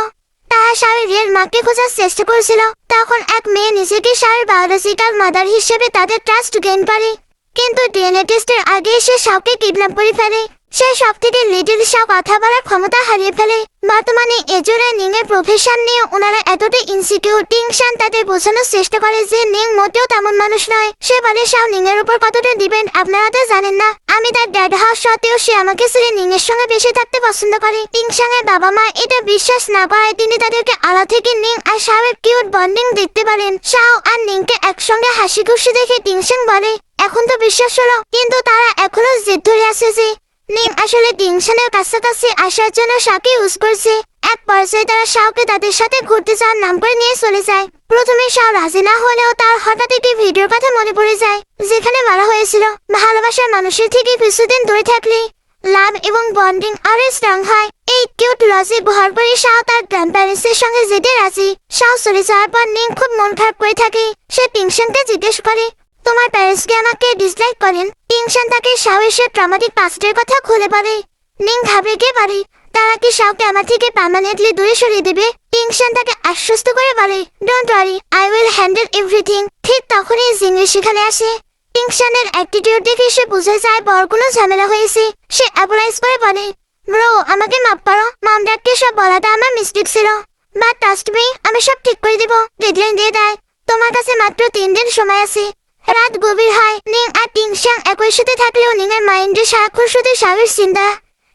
S1: তারা শাওয়ের রিয়েল মাকে খোঁজার চেষ্টা করেছিল। তখন এক মেয়ে নিজেকে শাওয়ের বায়োলজিক্যাল মাদার হিসেবে তাদের ট্রাস্ট গেইন করে, কিন্তু ডিএনএ টেস্টের আগে সে শাওকে কিডন্যাপ করে ফেলে। সে সব থেকে লিটল শাও কথা বলার ক্ষমতা হারিয়ে ফেলে। বর্তমানে এজোরা নিং এর প্রফেশন নিয়ে ওনারা এতটাই ইনসিকিউর। টিংশন তাদের বোঝানোর চেষ্টা করে যে নিং মোটেও তেমন মানুষ নয়। সে বলে শাও নিং এর উপর কতটা ডিপেন্ড আপনারা তো জানেন না। আমি তার ড্যাড হওয়া সত্ত্বেও সে আমাকে ছেড়ে নিং এর সঙ্গে বেশি থাকতে পছন্দ করে। টিংশনের বাবা মা এটা বিশ্বাস না করায় তিনি তাদেরকে আড়া থেকে নিং আর শাওয়ের কিউট বন্ডিং দেখতে পারেন। শাও আর নিংকে একসঙ্গে হাসি খুশি দেখে টিংশন বলে এখন তো বিশ্বাস হলো, কিন্তু তারা এখনো জেদ ধরে আছে যে নিং আসলে টিংশনের কাছাকাছি আসার জন্য শাওকে ইউজ করছে। এক পর্যায়ে তারা শাওকে তাদের সাথে ঘুরতে যাওয়ার নাম করে নিয়ে চলে যায়। প্রথমে শাও রাজি না হলেও তার হঠাৎ একটি ভিডিওর কথা মনে পড়ে যায়, যেখানে বলা হয়েছিল ভালোবাসার মানুষের থেকে কিছুদিন দূরে থাকলে লাভ এবং বন্ডিং আরো স্ট্রং হয়। এই কিউট লজিক ভর করে শাও তার গ্র্যান্ডপ্যারেন্টসের সঙ্গে যেতে রাজি। শাও চলে যাওয়ার পর নিং খুব মন খারাপ করে থাকে। সে টিংশনকে জিজ্ঞেস করে তোমার প্যারেন্টস কি আমাকে ডিসলাইক করেন? টিংশন তাকে শাওয়ের সে ট্রমাটিক পাস্টের কথা খুলে বলে। নিং ঘাবড়ে গিয়ে বলে তারা কি শাওকে আমার থেকে পার্মানেন্টলি দূরে সরিয়ে দেবে? টিংশন তাকে আশ্বস্ত করে বলে don't worry, I will handle everything. ঠিক তখনই জিংলি সেখানে আসে। টিংশনের অ্যাটিটিউড দেখে সে বুঝে যায় বড় কোনো ঝামেলা হয়েছে। সে অ্যাপোলাইজ করে বলে ব্রো আমাকে মাফ করো, মম ড্যাডকে সব বলাটা আমার মিস্টেক ছিল, বাট ট্রাস্ট মি আমি সব ঠিক করে দিব। ডেডলাইন দিয়ে দেয়, তোমার কাছে মাত্র 3 দিন সময় আছে। রাত গভীর হয়। নিং আর টিংশন একই সাথে থাকলেও নিং এর মাইন্ডে সারাক্ষণ শুধু শাওয়ের চিন্তা।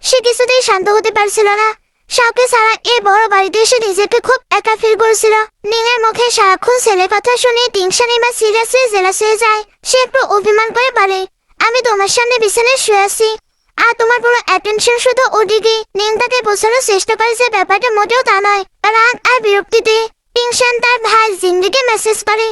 S1: সে কিছুতেই শান্ত হতে পারছিল না। শাওকে ছাড়া এই বড় বাড়িতে এসে নিজেকে খুব একা ফিল করছিল। নিং এর মুখে সারাক্ষণ ছেলের কথা শুনে টিংশন এবার সিরিয়াসলি জেলাস হয়ে যায়। সে একটু অভিমান করে বলে আমি তোমার সামনে বিছানায় শুয়ে আছি আর তোমার পুরো অ্যাটেনশন শুধু ওদিকে। নিং তাকে বোঝানোর চেষ্টা করে যে ব্যাপারটা মোটেও তা নয়। রাগ আর বিরক্তিতে টিংশন তার ভাই জিংলিকে মেসেজ করে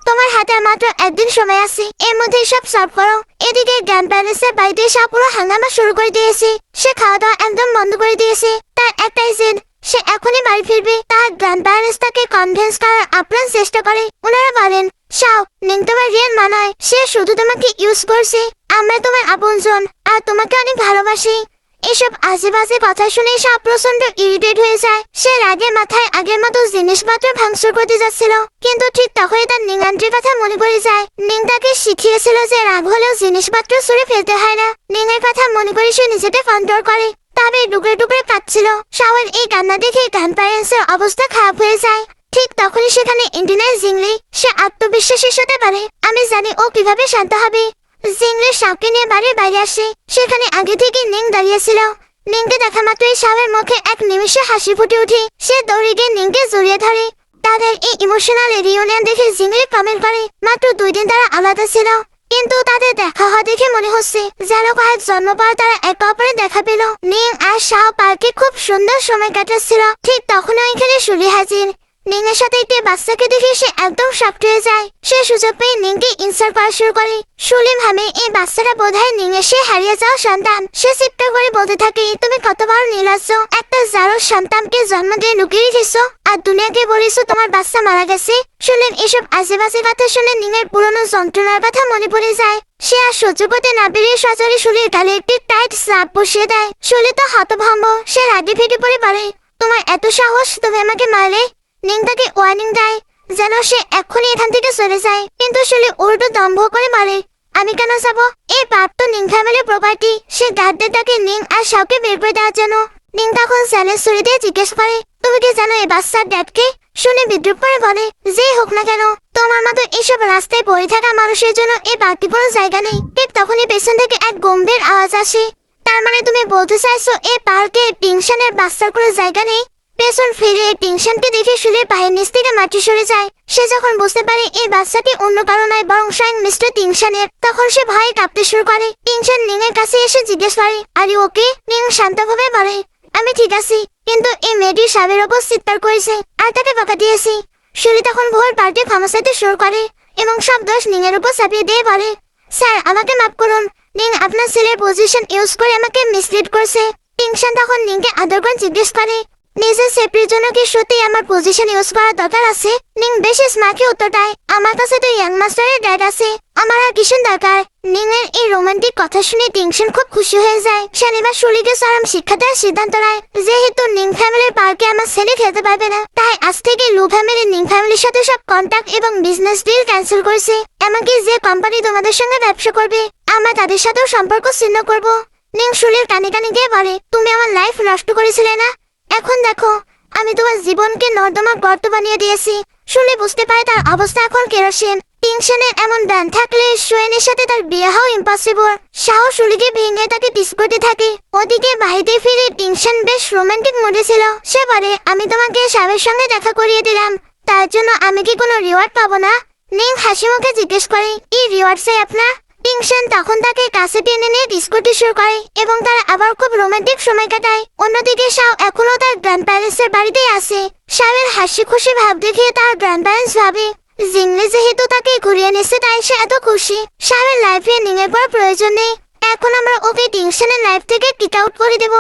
S1: তোমার হাতে মাত্র 1 দিন সময় আছে, এর মধ্যে সব সলভ করো। এদিকে গ্র্যান্ডপ্যারেন্টসের বাড়িতে শাও পুরো হাঙ্গামা শুরু করে দিয়েছে। সে খাওয়া দাওয়া একদম বন্ধ করে দিয়েছে। তার একটাই জেদ সে এখনই বাড়ি ফিরবে। তার গ্র্যান্ডপ্যারেন্টস তাকে কনভিন্স করার আপ্রাণ চেষ্টা করে। ওনারা বলেন শাও নিং তোমার রিয়েল মা নয়, সে শুধু তোমাকে ইউজ করছে। আমরা তোমার আপনজন আর তোমাকে অনেক ভালোবাসি। এসব আজে বাজে কথা শুনে শাও প্রচন্ড ইরিটেট হয়ে যায়। সে রাগে মাথায় আগের মতো জিনিসপত্র ভাঙচুর করতে যাচ্ছিল, কিন্তু ঠিক তখনই তার নিং আন্টির কথা মনে পড়ে যায়। নিং তাকে শিখিয়েছিল যে রাগ হলেও জিনিসপত্র ছুঁড়ে ফেলতে হয় না। নিং এর কথা মনে করে সে নিজেকে কন্ট্রোল করে, তবে ডুকরে ডুকরে কাঁদছিল। শাওয়ের এই কান্না দেখে গ্র্যান্ডপ্যারেন্টসের অবস্থা খারাপ হয়ে যায়। ঠিক তখনই সেখানে ইন্ডিয়ান জিংলি। সে আত্মবিশ্বাসের সাথে পারে আমি জানি ও কিভাবে শান্ত হবে। জিংলি শাওকে নিয়ে বাড়ির বাইরে আসে। সেখানে আগে থেকে নিং দাঁড়িয়েছিল। নিংকে দেখা মাত্রই শাওয়ের মুখে এক নিমিষে হাসি ফুটে ওঠে। সে দৌড়ে গিয়ে নিংকে জড়িয়ে ধরে। তাদের এই ইমোশনাল রিউনিয়ন দেখে জিংলি কমেন্ট করে মাত্র 2 দিন তারা আলাদা ছিল, কিন্তু তাদের দেখা হওয়া দেখে মনে হচ্ছে যেন কয়েক জন্ম পর তারা একে অপরে দেখা পেল। নিং আর শাহ পার্কে খুব সুন্দর সময় কাটাচ্ছিল। ঠিক তখন ওইখানে সুলি হাজির। নিংয়ের সাথে একটি বাচ্চাকে দেখে সে একদম শক্ট হয়ে যায়। সে সুযোগ পেয়ে নিংকে ইনসাল্ট করা শুরু করে। সুলি ভাবে এই বাচ্চাটা বোধহয় নিংয়ের সে হারিয়ে যাওয়া সন্তান। সে চিৎকার করে বলতে থাকে, তুমি কত বড় নির্লজ্জ, একটা জারোর সন্তানকে জন্ম দিয়ে লুকিয়ে রেখেছো আর দুনিয়াকে বলেছো তোমার বাচ্চা মারা গেছে। সুলির এসব আজেবাজে কথা শুনে নিংয়ের পুরনো যন্ত্রণার কথা মনে পড়ে যায়। সে আর সহ্য করতে না পেরিয়ে সজরে সুলির গালে একটি টাইট স্লাপ বসিয়ে দেয়। সুলি তো হতভম্ব। সে রাগে ফেটে পড়ে বলে, তোমার এত সাহস, তুমি আমাকে মারলে? নিং তাকে ওয়ার্নিং দেয় যেন সে এক্ষুনি এখান থেকে চলে যায়, কিন্তু সুলি উল্টো দম্ভ করে মারে। আমি কেন যাবো? এই পাপ তো নিং ফ্যামিলির প্রপার্টি। সে গার্ডদের তাকে নিং আর শাওকে বের করে দেওয়ার জন্য। নিং তখন চ্যালেঞ্জ ছুরি দিয়ে জিজ্ঞেস করে, তুমি কি জানো এই বাচ্চার ড্যাডকে? শুনে বিদ্রুপ করে বলে, যেই হোক না কেন, তোমার মতো এইসব রাস্তায় পড়ে থাকা মানুষের জন্য এই পার্টি কোনো জায়গা নেই। ঠিক তখনই পেছন থেকে এক গম্ভীর আওয়াজ আসে। তার মানে তুমি বলতে চাইছো এই পার্কে টিংশনের বাচ্চার কোনো জায়গা নেই? পেছন ফিরে টিংশনকে দেখে সুলির পায়ের নিচ থেকে মাটি সরে যায়। সে যখন বুঝতে পারে এই বাচ্চাটি অন্য কারো নয় বরং স্বয়ং মিস্টার টিংশনের, তখন সে ভয়ে কাঁপতে শুরু করে। টিংশন নিংয়ের কাছে এসে জিজ্ঞেস করে, আর ইউ ওকে? নিং শান্তভাবে বলে, আমি ঠিক আছি, কিন্তু এই মেয়েটি সাবের ওপর চিৎকার করেছে আর তাকে বকা দিয়েছি। সুলি তখন ভোর পাল্টে ক্ষমা চাইতে শুরু করে এবং সব দোষ নিংয়ের উপর চাপিয়ে দিয়ে বলে, স্যার আমাকে মাফ করুন, নিং আপনার ছেলের পজিশন ইউজ করে আমাকে মিসলিড করছে। টিংশন তখন নিংকে আদর করে জিজ্ঞেস করে, নিজের সেফটির জন্য কি সত্যি আমার পজিশন ইউজ করার দরকার আছে? নিং বেশ স্মার্টলি উত্তর দেয়, আমার কাছে তো ইয়াং মাস্টারের ড্যাড আছে, আমার আর কিসের দরকার? নিংয়ের এই রোমান্টিক কথা শুনে টিংশন খুব খুশি হয়ে যায়। শনিবার সুলিকে চরম শিক্ষা দেওয়ার সিদ্ধান্ত নেয়। যেহেতু নিং ফ্যামিলির পার্কে আমার ছেলে খেলতে পারবে না, তাই আজ থেকে লু ফ্যামিলি নিং ফ্যামিলির সাথে সব কন্ট্যাক্ট এবং বিজনেস ডিল ক্যান্সেল করেছে। এমনকি যে কোম্পানি তোমাদের সঙ্গে ব্যবসা করবে আমরা তাদের সাথেও সম্পর্ক ছিন্ন করব। নিং সুলির কানে কানে গিয়ে বলে, তুমি আমার লাইফ নষ্ট করেছিলে না, এখন দেখো আমি তোমার জীবনকে নর্দমা গর্ত বানিয়ে দিয়েছি। সুলি বুঝতে পারে তার অবস্থা এখন কেরোসিন। টিংশনের এমন ব্যান থাকলে সোয়েনের সাথে তার বিয়ে হওয়া ইম্পসিবল। শাহ সুলিকে ভেঙে তাকে টিস করতে থাকে। ওদিকে বাড়িতে ফিরে টিংশন বেশ রোমান্টিক মুডে ছিল। সে বলে, আমি তোমাকে শাহের সঙ্গে দেখা করিয়ে দিলাম, তার জন্য আমি কি কোনো রিওয়ার্ড পাবো না? নিং হাসি মুখে জিজ্ঞেস করে, কি রিওয়ার্ড চাই আপনার? টিংশন তখন তাকে কাছে টেনে নিয়ে ডিস করতে শুরু করে এবং তারা আবার খুব রোমান্টিক সময় কাটায়। অন্যদিকে শাও এখনো তার গ্র্যান্ড প্যারেন্টসের বাড়িতেই আছে। শাওয়ের হাসি খুশি ভাব দেখে তার গ্র্যান্ড প্যারেন্টস ভাবে জিংলি যেহেতু তাকে ঘুরিয়ে নিচ্ছে তাই সে এত খুশি। শাওয়ের লাইফে নিংয়ের পর প্রয়োজন নেই, এখন আমরা ওকে টিংশনের লাইফ থেকে কিক আউট করে দেব।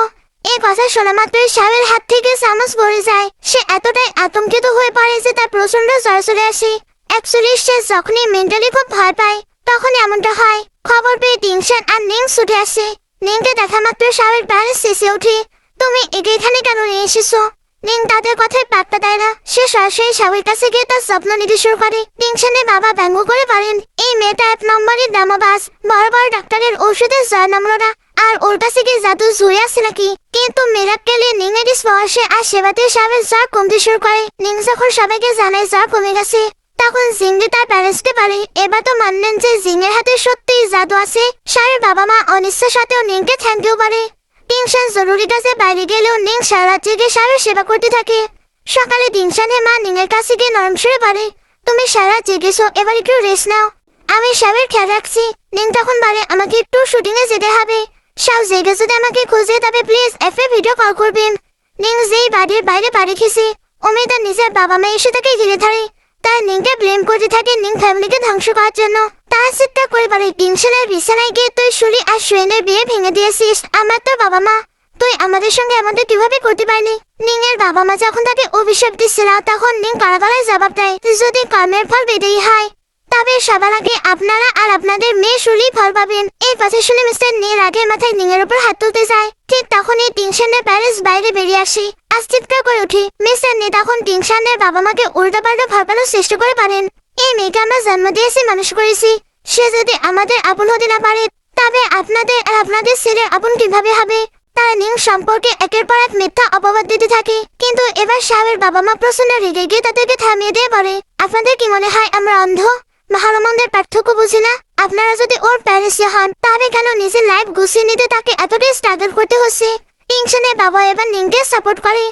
S1: এই কথা শোনা মাত্রই শাওয়ের হাত থেকে চামচ পড়ে যায়। সে এতটাই আতঙ্কিত হয়ে পড়ে যে তার প্রচন্ড জ্বর চলে আসে। অ্যাকচুয়ালি সে যখনই মেন্টালি খুব ভয় পায় তখন এমনটা হয়। খবর পেয়ে টিংশন আর নিং ছুটে আসে। নিংকে দেখা মাত্র শাওয়ের প্যারেন্টস চেঁচে ওঠে, তুমি এখানে কেন নিয়ে এসেছো? নিং তাদের কথায় পাত্তা দেয় না। সে সরাসরি শাওয়ের কাছে গিয়ে তার স্বপ্ন নিতে শুরু করে। টিংশনের বাবা ব্যঙ্গ করে বলেন, এই মেয়েটা 1 নম্বরের দামাবাজ, বড় বড় ডাক্তারের ঔষধের জয় নম্ররা, আর ওর কাছে কি জাদু জুড়ে আছে নাকি? কিন্তু মেরাক্কেলে নিংয়ের স্পর্শে আর সেবাতে শাওয়ের জ্বর কমতে শুরু করে। নিং যখন সবাইকে জানায় জ্বর কমে গেছে, তখন জিংলি তার প্যারেন্টসকে বলে, এবার তো মানলেন যে জিংয়ের হাতে সত্যিই জাদু আছে। শাওয়ের বাবা মা অনিচ্ছার সাথেও নিংকে থ্যাংক ইউ বলে। টিংশন জরুরি কাজে বাইরে গেলেও নিং সারা রাত জেগে শাওয়ের সেবা করতে থাকে। সকালে টিংশনের মা নিংয়ের কাছে গিয়ে নরম সুরে বলে, তুমি সারা রাত জেগেছো, এবার একটু রেস্ট নাও, আমি শাওয়ের খেয়াল রাখছি। নিং তখন বলে, আমাকে একটু শুটিং এ যেতে হবে। শাও জেগে যদি আমাকে খুঁজে তবে প্লিজ এফে ভিডিও কল করবেন। নিং যেই বাড়ির বাইরে বাড়ি খেয়েছে অমি তার নিজের বাবা মা এসে তাকে ঘিরে ধরে। তাই নিংকে ব্লেম করতে থাকে নিং ফ্যামিলিকে ধ্বংস করার জন্য। তার চিৎকার করে বলে, টিংশনের বিছানায় গিয়ে তুই সুলি আর সোয়েনের বিয়ে ভেঙে দিয়েছিস, আমার তো বাবা মা, তুই আমাদের সঙ্গে আমাদের কিভাবে করতে পারলি? নিং এর বাবা মা যখন তাকে অভিশাপ দিচ্ছিল তখন নিং কারাগারে জবাব দেয়, যদি কর্মের ফল বেঁধেই হয় তবে সবার আগে আপনারা আর আপনাদের মেয়ে সুলি ফল পাবেন। এই কথা শুনে মিস্টার নে রাগের মাথায় নিংয়ের উপর হাত তুলতে যায়। ঠিক তখনই টিংশনের প্যারেন্টস বাইরে বেরিয়ে আসে আর চিৎকার করে উঠে। মিস্টার নে তখন টিংশনের বাবা মাকে উল্টাপাল্টা ভাবানোর চেষ্টা করে পারেন, এই মেয়েকে আমরা জন্ম দিয়েছি, মানুষ করেছি, সে যদি আমাদের আপন হতে না পারে তবে আপনাদের আর আপনাদের ছেলের আপন কিভাবে হবে? তারা নিং সম্পর্কে একের পর এক মিথ্যা অপবাদ দিতে থাকে। কিন্তু এবার শাওয়ের বাবা মা প্রচন্ড রেগে গিয়ে তাদেরকে থামিয়ে দিয়ে বলে, আপনাদের কি মনে হয় আমরা অন্ধ, ভালো মন্দের পার্থক্য বুঝি না? আপনারা যদি ওর প্যারেন্টস হন তবে কেন নিজের লাইফ গুছিয়ে নিতে তাকে এতটাই স্ট্রাগল করতে হচ্ছে? টিংশনের বাবা এবার নিংকে সাপোর্ট করে।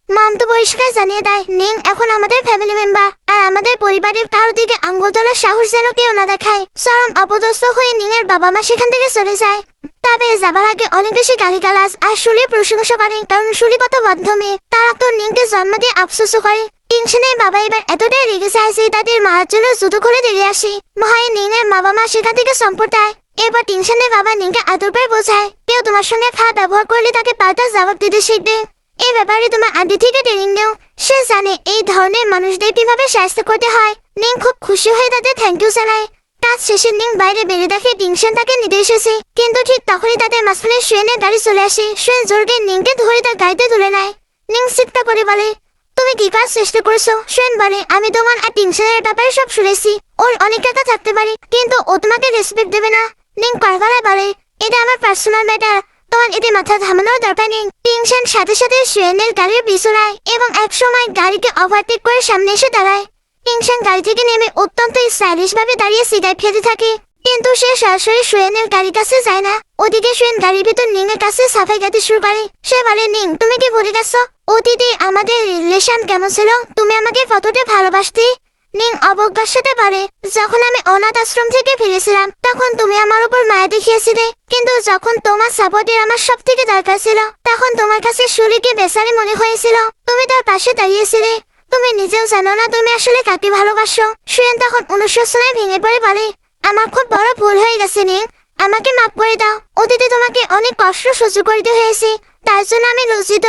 S1: মম তো পরিষ্কার জানিয়ে দেয় নিং এখন আমাদের ফ্যামিলি মেম্বার, আর আমাদের পরিবারের কারো দিকে আঙ্গুল তোলার সাহস যেন কেউ না দেখায়। চরম অপদস্থ হয়ে নিংয়ের বাবা মা সেখান থেকে চলে যায়। তবে যাবার আগে অনেক বেশি গালিগালাজ আর শুলির প্রশংসা করে, কারণ শুলি কত বাধ্য মেয়ে। তারা তো নিংকে জন্ম দিয়ে আফসোস করে। টেনশনের বাবা এবার এতটাই রেগে যায় যে তাদের মারার জন্য জুতো করে বেরিয়ে আসে। মহায় নিংয়ের বাবা মা সেখান থেকে সম্পর্টায়। এবার টেনশনের বাবা নিংকে আদর করে বোঝায়, কেউ তোমার সঙ্গে খারাপ ব্যবহার করলে তাকে পাল্টা জবাব দিতে শিখবে। এই ব্যাপারে তোমার আন্টি থেকে ট্রেনিং নেও, সে জানে এই ধরনের মানুষদের কিভাবে শাস্তি করতে হয়। নিং খুব খুশি হয়ে তাদের থ্যাংক ইউ জানায়। কাজ শেষে নিং বাইরে বেরিয়ে দেখে টিংশন তাকে নিতে এসেছে, কিন্তু ঠিক তখনই তাদের মাঝখানে সুয়েনের গাড়ি চলে আসে। সুয়েন জোরকে নিংকে ধরে তার গাড়িতে তুলে নেয়। নিং চিৎকার করে বলে, তুমি কি কাজ চেষ্টা করেছো? সুয়েন বলে, আমি তোমার আর টিংশনের ব্যাপারে সব শুনেছি। ওর অনেক টাকা থাকতে পারে, কিন্তু ও তোমাকে রেসপেক্ট দেবে না। নিং কড়গড়ায় বলে, এটা আমার পার্সোনাল ম্যাটার, তোমার এতে মাথা ঘামানোর দরকার নেই। টিংশন সাথে সাথে সুয়েনের গাড়ির পিছনায় এবং একসময় গাড়িকে ওভারটেক করে সামনে এসে দাঁড়ায়। টিংশন গাড়ি থেকে নেমে অত্যন্ত স্টাইলিশ ভাবে দাঁড়িয়ে সিগারেট খেতে থাকে, কিন্তু সে সরাসরি সুয়েনের গাড়ির কাছে যায় না। ওদিকে সুয়েন গাড়ির ভিতর নিংয়ের কাছে সাফাই গাইতে শুরু করে। সে বলে, নিং তুমি কি ভুলে গেছো অতীতে আমাদের রিলেশন কেমন ছিল? তুমি আমাকে কতটা ভালোবাসতে। নিং অবজ্ঞার সাথে পারে, যখন আমি অনাথ আশ্রম থেকে ফিরেছিলাম তখন তুমি আমার উপর মায়া দেখিয়েছিলে, কিন্তু যখন তোমার সাপোর্টের আমার সব থেকে দরকার ছিল তখন তোমার কাছে শুলিকে বেচারি মনে হয়েছিল, তুমি তার পাশে দাঁড়িয়েছিলে। তুমি নিজেও জানো না তুমি আসলে কাকে ভালোবাসো। সুয়েন তখন অনুশোচনায় ভেঙে পড়ে বলে, আমার খুব বড় ভুল হয়ে গেছে নিং, আমাকে মাফ করে দাও। অতীতে তোমাকে অনেক কষ্ট সহ্য করতে হয়েছে, তার জন্য আমি লজ্জিত।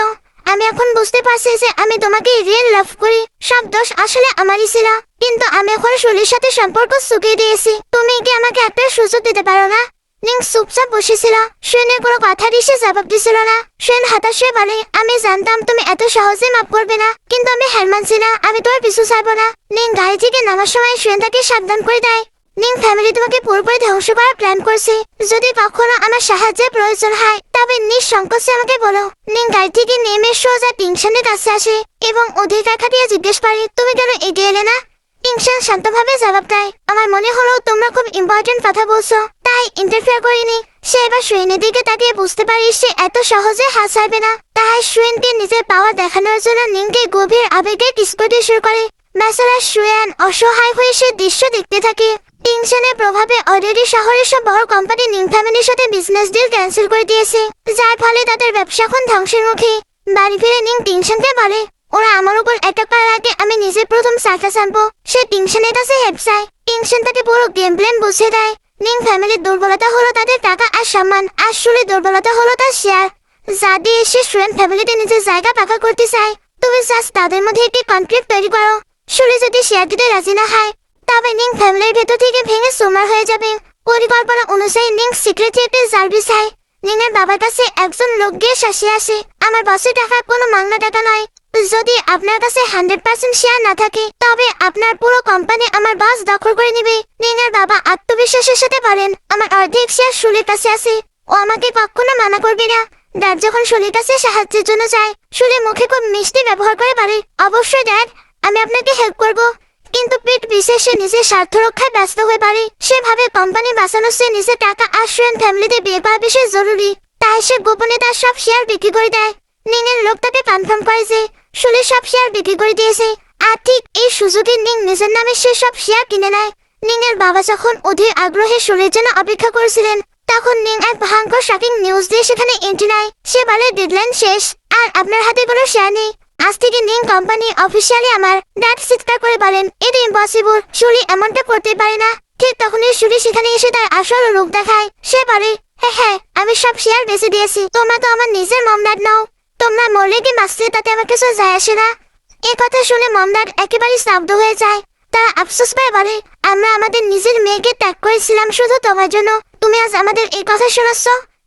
S1: আমি এখন বুঝতে পারছি যে আমি তোমাকে রিয়েল লাভ করি। সব দোষ আসলে আমারই ছিল, কিন্তু আমি এখন শুলির সাথে সম্পর্ক চুকিয়ে দিয়েছি। তুমি কি আমাকে একটা সুযোগ দিতে পারো না? নিং চুপচাপ বসেছিল, সুয়েনের কোনো কথা সে জবাব দিছিল না। সুয়েন হতাশ হয়ে বলে, আমি জানতাম তুমি এত সহজে মাফ করবে না, কিন্তু আমি হার মানছি না, আমি তোমার পিছু ছাড়বো না। নিং গাড়ি থেকে নামার সময় সুয়েন তাকে সাবধান করে দেয়, নিং ফ্যামিলি তোমাকে পুরোপুরি ধ্বংস করার প্ল্যান করছে। যদি কখনো আমার সাহায্যের প্রয়োজন হয় তবে নিঃসংকোচে আমাকে বলো। নিং গাড়ি থেকে নেমে সোজা টিংশনের কাছে আসে এবং অধিকার খাটিয়ে জিজ্ঞেস করে, তুমি কেন এগিয়ে এলে না? টিংশন শান্তভাবে জবাব দেয়, আমার মনে হলো তোমরা খুব ইম্পর্টেন্ট কথা বলছো, তাই ইন্টারফেয়ার করিনি। সে এবার সুয়েনের দিকে তাকিয়ে বুঝতে পারি সে এত সহজে হাত ছাড়বে না, তাই সুয়েনকে নিজের পাওয়ার দেখানোর জন্য নিংকে গভীর আবেগে কিস করতে শুরু করে। বেচারা সুয়েন অসহায় হয়ে সে দৃশ্য দেখতে থাকে। টিংশনের প্রভাবে অলরেডি শহরের সব বড় কোম্পানি নিং ফ্যামিলির সাথে বিজনেস ডিল ক্যান্সেল করে দিয়েছে, যার ফলে তাদের ব্যবসা এখন ধ্বংসের মুখে। বাড়ি ফিরে নিং টিংশনকে বলে, ওরা আমার উপর অ্যাটাক করার আগে আমি নিজে প্রথম সার্কাস আনবো। সে টিংশনের কাছে হেল্প চায়। টিংশন তাকে পুরো গেম প্ল্যান বুঝিয়ে দেয়। নিং ফ্যামিলির দুর্বলতা হলো তাদের টাকা আর সম্মান, আর শুলির দুর্বলতা হলো তার শেয়ার, যা দিয়ে সে সুয়েন ফ্যামিলিতে নিজের জায়গা পাকা করতে চায়। তুমি জাস্ট তাদের মধ্যে একটি কনফ্লিক্ট তৈরি করো। শুলি যদি শেয়ার দিতে রাজি না হয় তবে নিং ফ্যামিলির ভেতর থেকে ভেঙে সোমার হয়ে যাবে। পরিকল্পনা অনুযায়ী নিং সিক্রেটলি একটি জাল বিছায়। নিংয়ের বাবার কাছে একজন লোক গিয়ে শাসিয়ে আসে, আমার বসের টাকা কোনো মাংনা টাকা নয়, যদি আপনার কাছে 100% শেয়ার না থাকে তবে আপনার পুরো কোম্পানি আমার বস দখল করে নেবে। নিংয়ের বাবা আত্মবিশ্বাসের সাথে বলেন, আমার অর্ধেক শেয়ার শুলির কাছে আছে, ও আমাকে কখনো মানা করবে না। ড্যাড যখন শুলির কাছে সাহায্যের জন্য যায়, শুলি মুখে খুব মিষ্টি ব্যবহার করে বলে, অবশ্যই ড্যাড, আমি আপনাকে হেল্প করব। কিন্তু পিঠ পিছিয়ে সে নিজের স্বার্থ রক্ষায় ব্যস্ত হয়ে পড়ে। সে ভাবে কোম্পানি বাঁচানোর চেয়ে নিজের টাকা আর সুয়েন ফ্যামিলিতে বিয়ে করা বেশি জরুরি, তাই সে গোপনে তার সব শেয়ার বিক্রি করে দেয়। নিংয়ের লোক তাকে কনফার্ম করে যে শুলি সব শেয়ার বিক্রি করে দিয়েছে, আর ঠিক এই সুযোগে নিং নিজের নামে সে সব শেয়ার কিনে নেয়। নিংয়ের বাবা যখন অধীর আগ্রহে শুলির জন্য অপেক্ষা করেছিলেন তখন নিং এক ভয়ঙ্কর শকিং নিউজ দিয়ে সেখানে এন্ট্রি নেয়। সে বলে, ডেডলাইন শেষ আর আপনার হাতে কোনো শেয়ার নেই, আজ থেকে নিং কোম্পানি অফিসিয়ালি আমার। ড্যাড চিৎকার করে বলেন, এটা ইম্পসিবল, শুলি এমনটা করতে পারে না। ঠিক তখনই শুলি সেখানে এসে তার আসল রূপ দেখায়। সে বলে, হ্যাঁ, আমি সব শেয়ার বেঁচে দিয়েছি, তোমরা তো আমার নিজের মম ড্যাড নাও, তোমরা মরলে কি মাসলে তাতে আমার কিছু যায় আসে না। এ কথা শুনে মম ড্যাড একেবারে স্তব্ধ হয়ে যায়। তারা আফসোস পায় বলে, আমরা আমাদের নিজের মেয়েকে ত্যাগ করেছিলাম শুধু তোমার জন্য, তুমি আজ আমাদের এই কথা শোনাচ্ছ।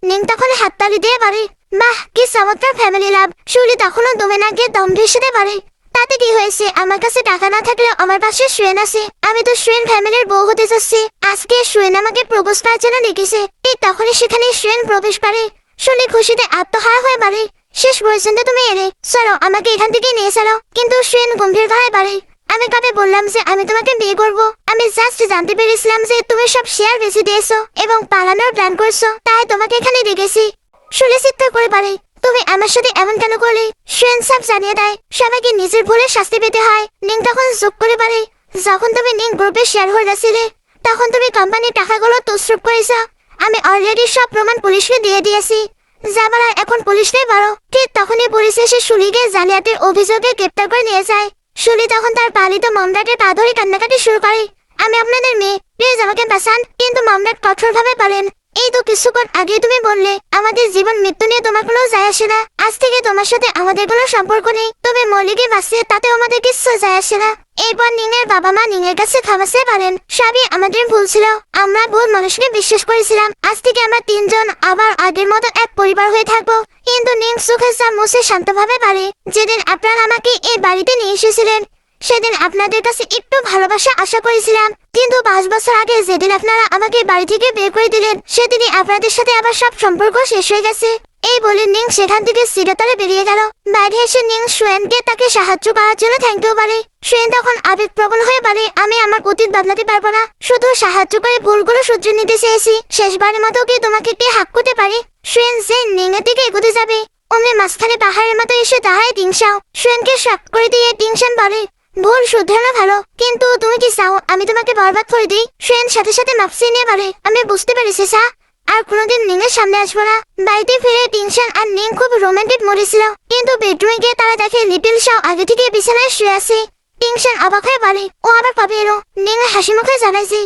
S1: নিং তখন হাততালি দিয়ে বলে, বাহ, কি চমৎকার ফ্যামিলি লাভ। শুলি তখনও দমে না গিয়ে দম ভেসে পারে, তাতে কি হয়েছে, আমার কাছে টাকা না থাকলে আমার পাশে সুয়েন আছে, আমি তো সুয়েন ফ্যামিলির বউ হতে যাচ্ছি। আজকে সুয়েন আমাকে প্রপোজ করার জন্য ডেকেছে। ঠিক তখনই সেখানে সুয়েন প্রবেশ করে। শুলি খুশিতে আত্মহারা হয়ে বলে, শেষ পর্যন্ত তুমি এলে, চলো আমাকে এখান থেকে নিয়ে চলো। কিন্তু সুয়েন গম্ভীর গলায় বলে, আমি কবে বললাম যে আমি তোমাকে বিয়ে করব? আমি জাস্ট জানতে পেরেছিলাম যে তুমি সব শেয়ার বেঁচে দিয়েছো এবং পালানোর প্ল্যান করছো, তাই তোমাকে এখানে ডেকেছি। শুলি চিৎকার করে বলে, তুমি আমার সাথে এমন কেন করলে? সুয়েন সাব জানিয়ে দেয় সবাইকে নিজের ভুলের শাস্তি পেতে হয়। নিং তখন যোগ করে বলে, যখন তুমি নিং গ্রুপের শেয়ার হোল্ডার ছিলে তখন তুমি কোম্পানির টাকাগুলো তছরূপ করেছ। আমি অলরেডি সব প্রমাণ পুলিশকে দিয়ে দিয়েছি। যা বলার এখন পুলিশকে বলো। ঠিক তখনই পুলিশ এসে সুলিকে জালিয়াতির অভিযোগে গ্রেপ্তার করে নিয়ে যায়। সুলি তখন তার পালিত মামলাটের পা ধরে কান্নাকাটি শুরু করে। আমি আপনাদের মেয়ে, প্লিজ আমাকে বাঁচান। কিন্তু মামলাট কঠোরভাবে বলেন, এই তো কিছুক্ষণ আগে তুমি বললে আমাদের জীবন মৃত্যু নিয়ে তোমার কোনো যায় আসে না। আজ থেকে তোমার সাথে আমাদের কোনো সম্পর্ক নেই। তবে মল্লিকে বাঁচিয়ে তাতে আমাদের কিছু যায় আসে না। এরপর নিংয়ের বাবা মা নিংয়ের কাছে ক্ষমা চেয়ে পারেন, সবই আমাদের ভুল ছিল। আমরা ভুল মানুষকে বিশ্বাস করেছিলাম। আজ থেকে আমরা তিনজন আবার আগের মতো এক পরিবার হয়ে থাকবো। কিন্তু নিং সুখের চাপ মুছে শান্তভাবে পারে, যেদিন আপনারা আমাকে এই বাড়িতে নিয়ে এসেছিলেন সেদিন আপনাদের কাছে একটু ভালোবাসা আশা করেছিলাম। কিন্তু 5 বছর আগে যেদিন আপনারা আমাকে বাড়ি থেকে বের করে দিলেন সেদিনই আপনাদের সাথে আবার সব সম্পর্ক শেষ হয়ে গেছে। এই বলে নিং সেখান থেকে চিরতরে বেরিয়ে গেল। বাইরে এসে নিং সুয়েনকে তাকে সাহায্য করার জন্য থ্যাংক ইউ বলে। সুয়েন তখন আবেগপ্রবণ হয়ে বলে, আমি আমার অতীত বদলাতে পারবো না, শুধু সাহায্য করে ভুলগুলো শুধরে নিতে চেয়েছি। শেষবারের মতো কি তোমাকে কে হাক করতে পারে? সুয়েন যে নিং এর দিকে এগোতে যাবে অমনি মাঝখানে পাহাড়ের মতো এসে দাঁড়ায় টিংশাও। সুয়েনকে শক করে দিয়ে টিংশান বলে, ভুল শুধরানো ভালো, কিন্তু তুমি কি চাও আমি তোমাকে বরবাদ করে দিই? সুয়েন সাথে সাথে মাপসি নিয়ে বলে, আমি বুঝতে পেরেছি স্যার, আর কোনোদিন নিং এর সামনে আসবো না। বাড়িতে ফিরে টিংশান আর নিং খুব রোমান্টিক মরেছিল। কিন্তু বেডরুমে গিয়ে তারা দেখে লিটিল শাও আগে থেকে বিছানায় শুয়ে আছে। টিংশান অবাক হয়ে বলে, ও আবার কবে এলো? নিং হাসি মুখে জানাইছে,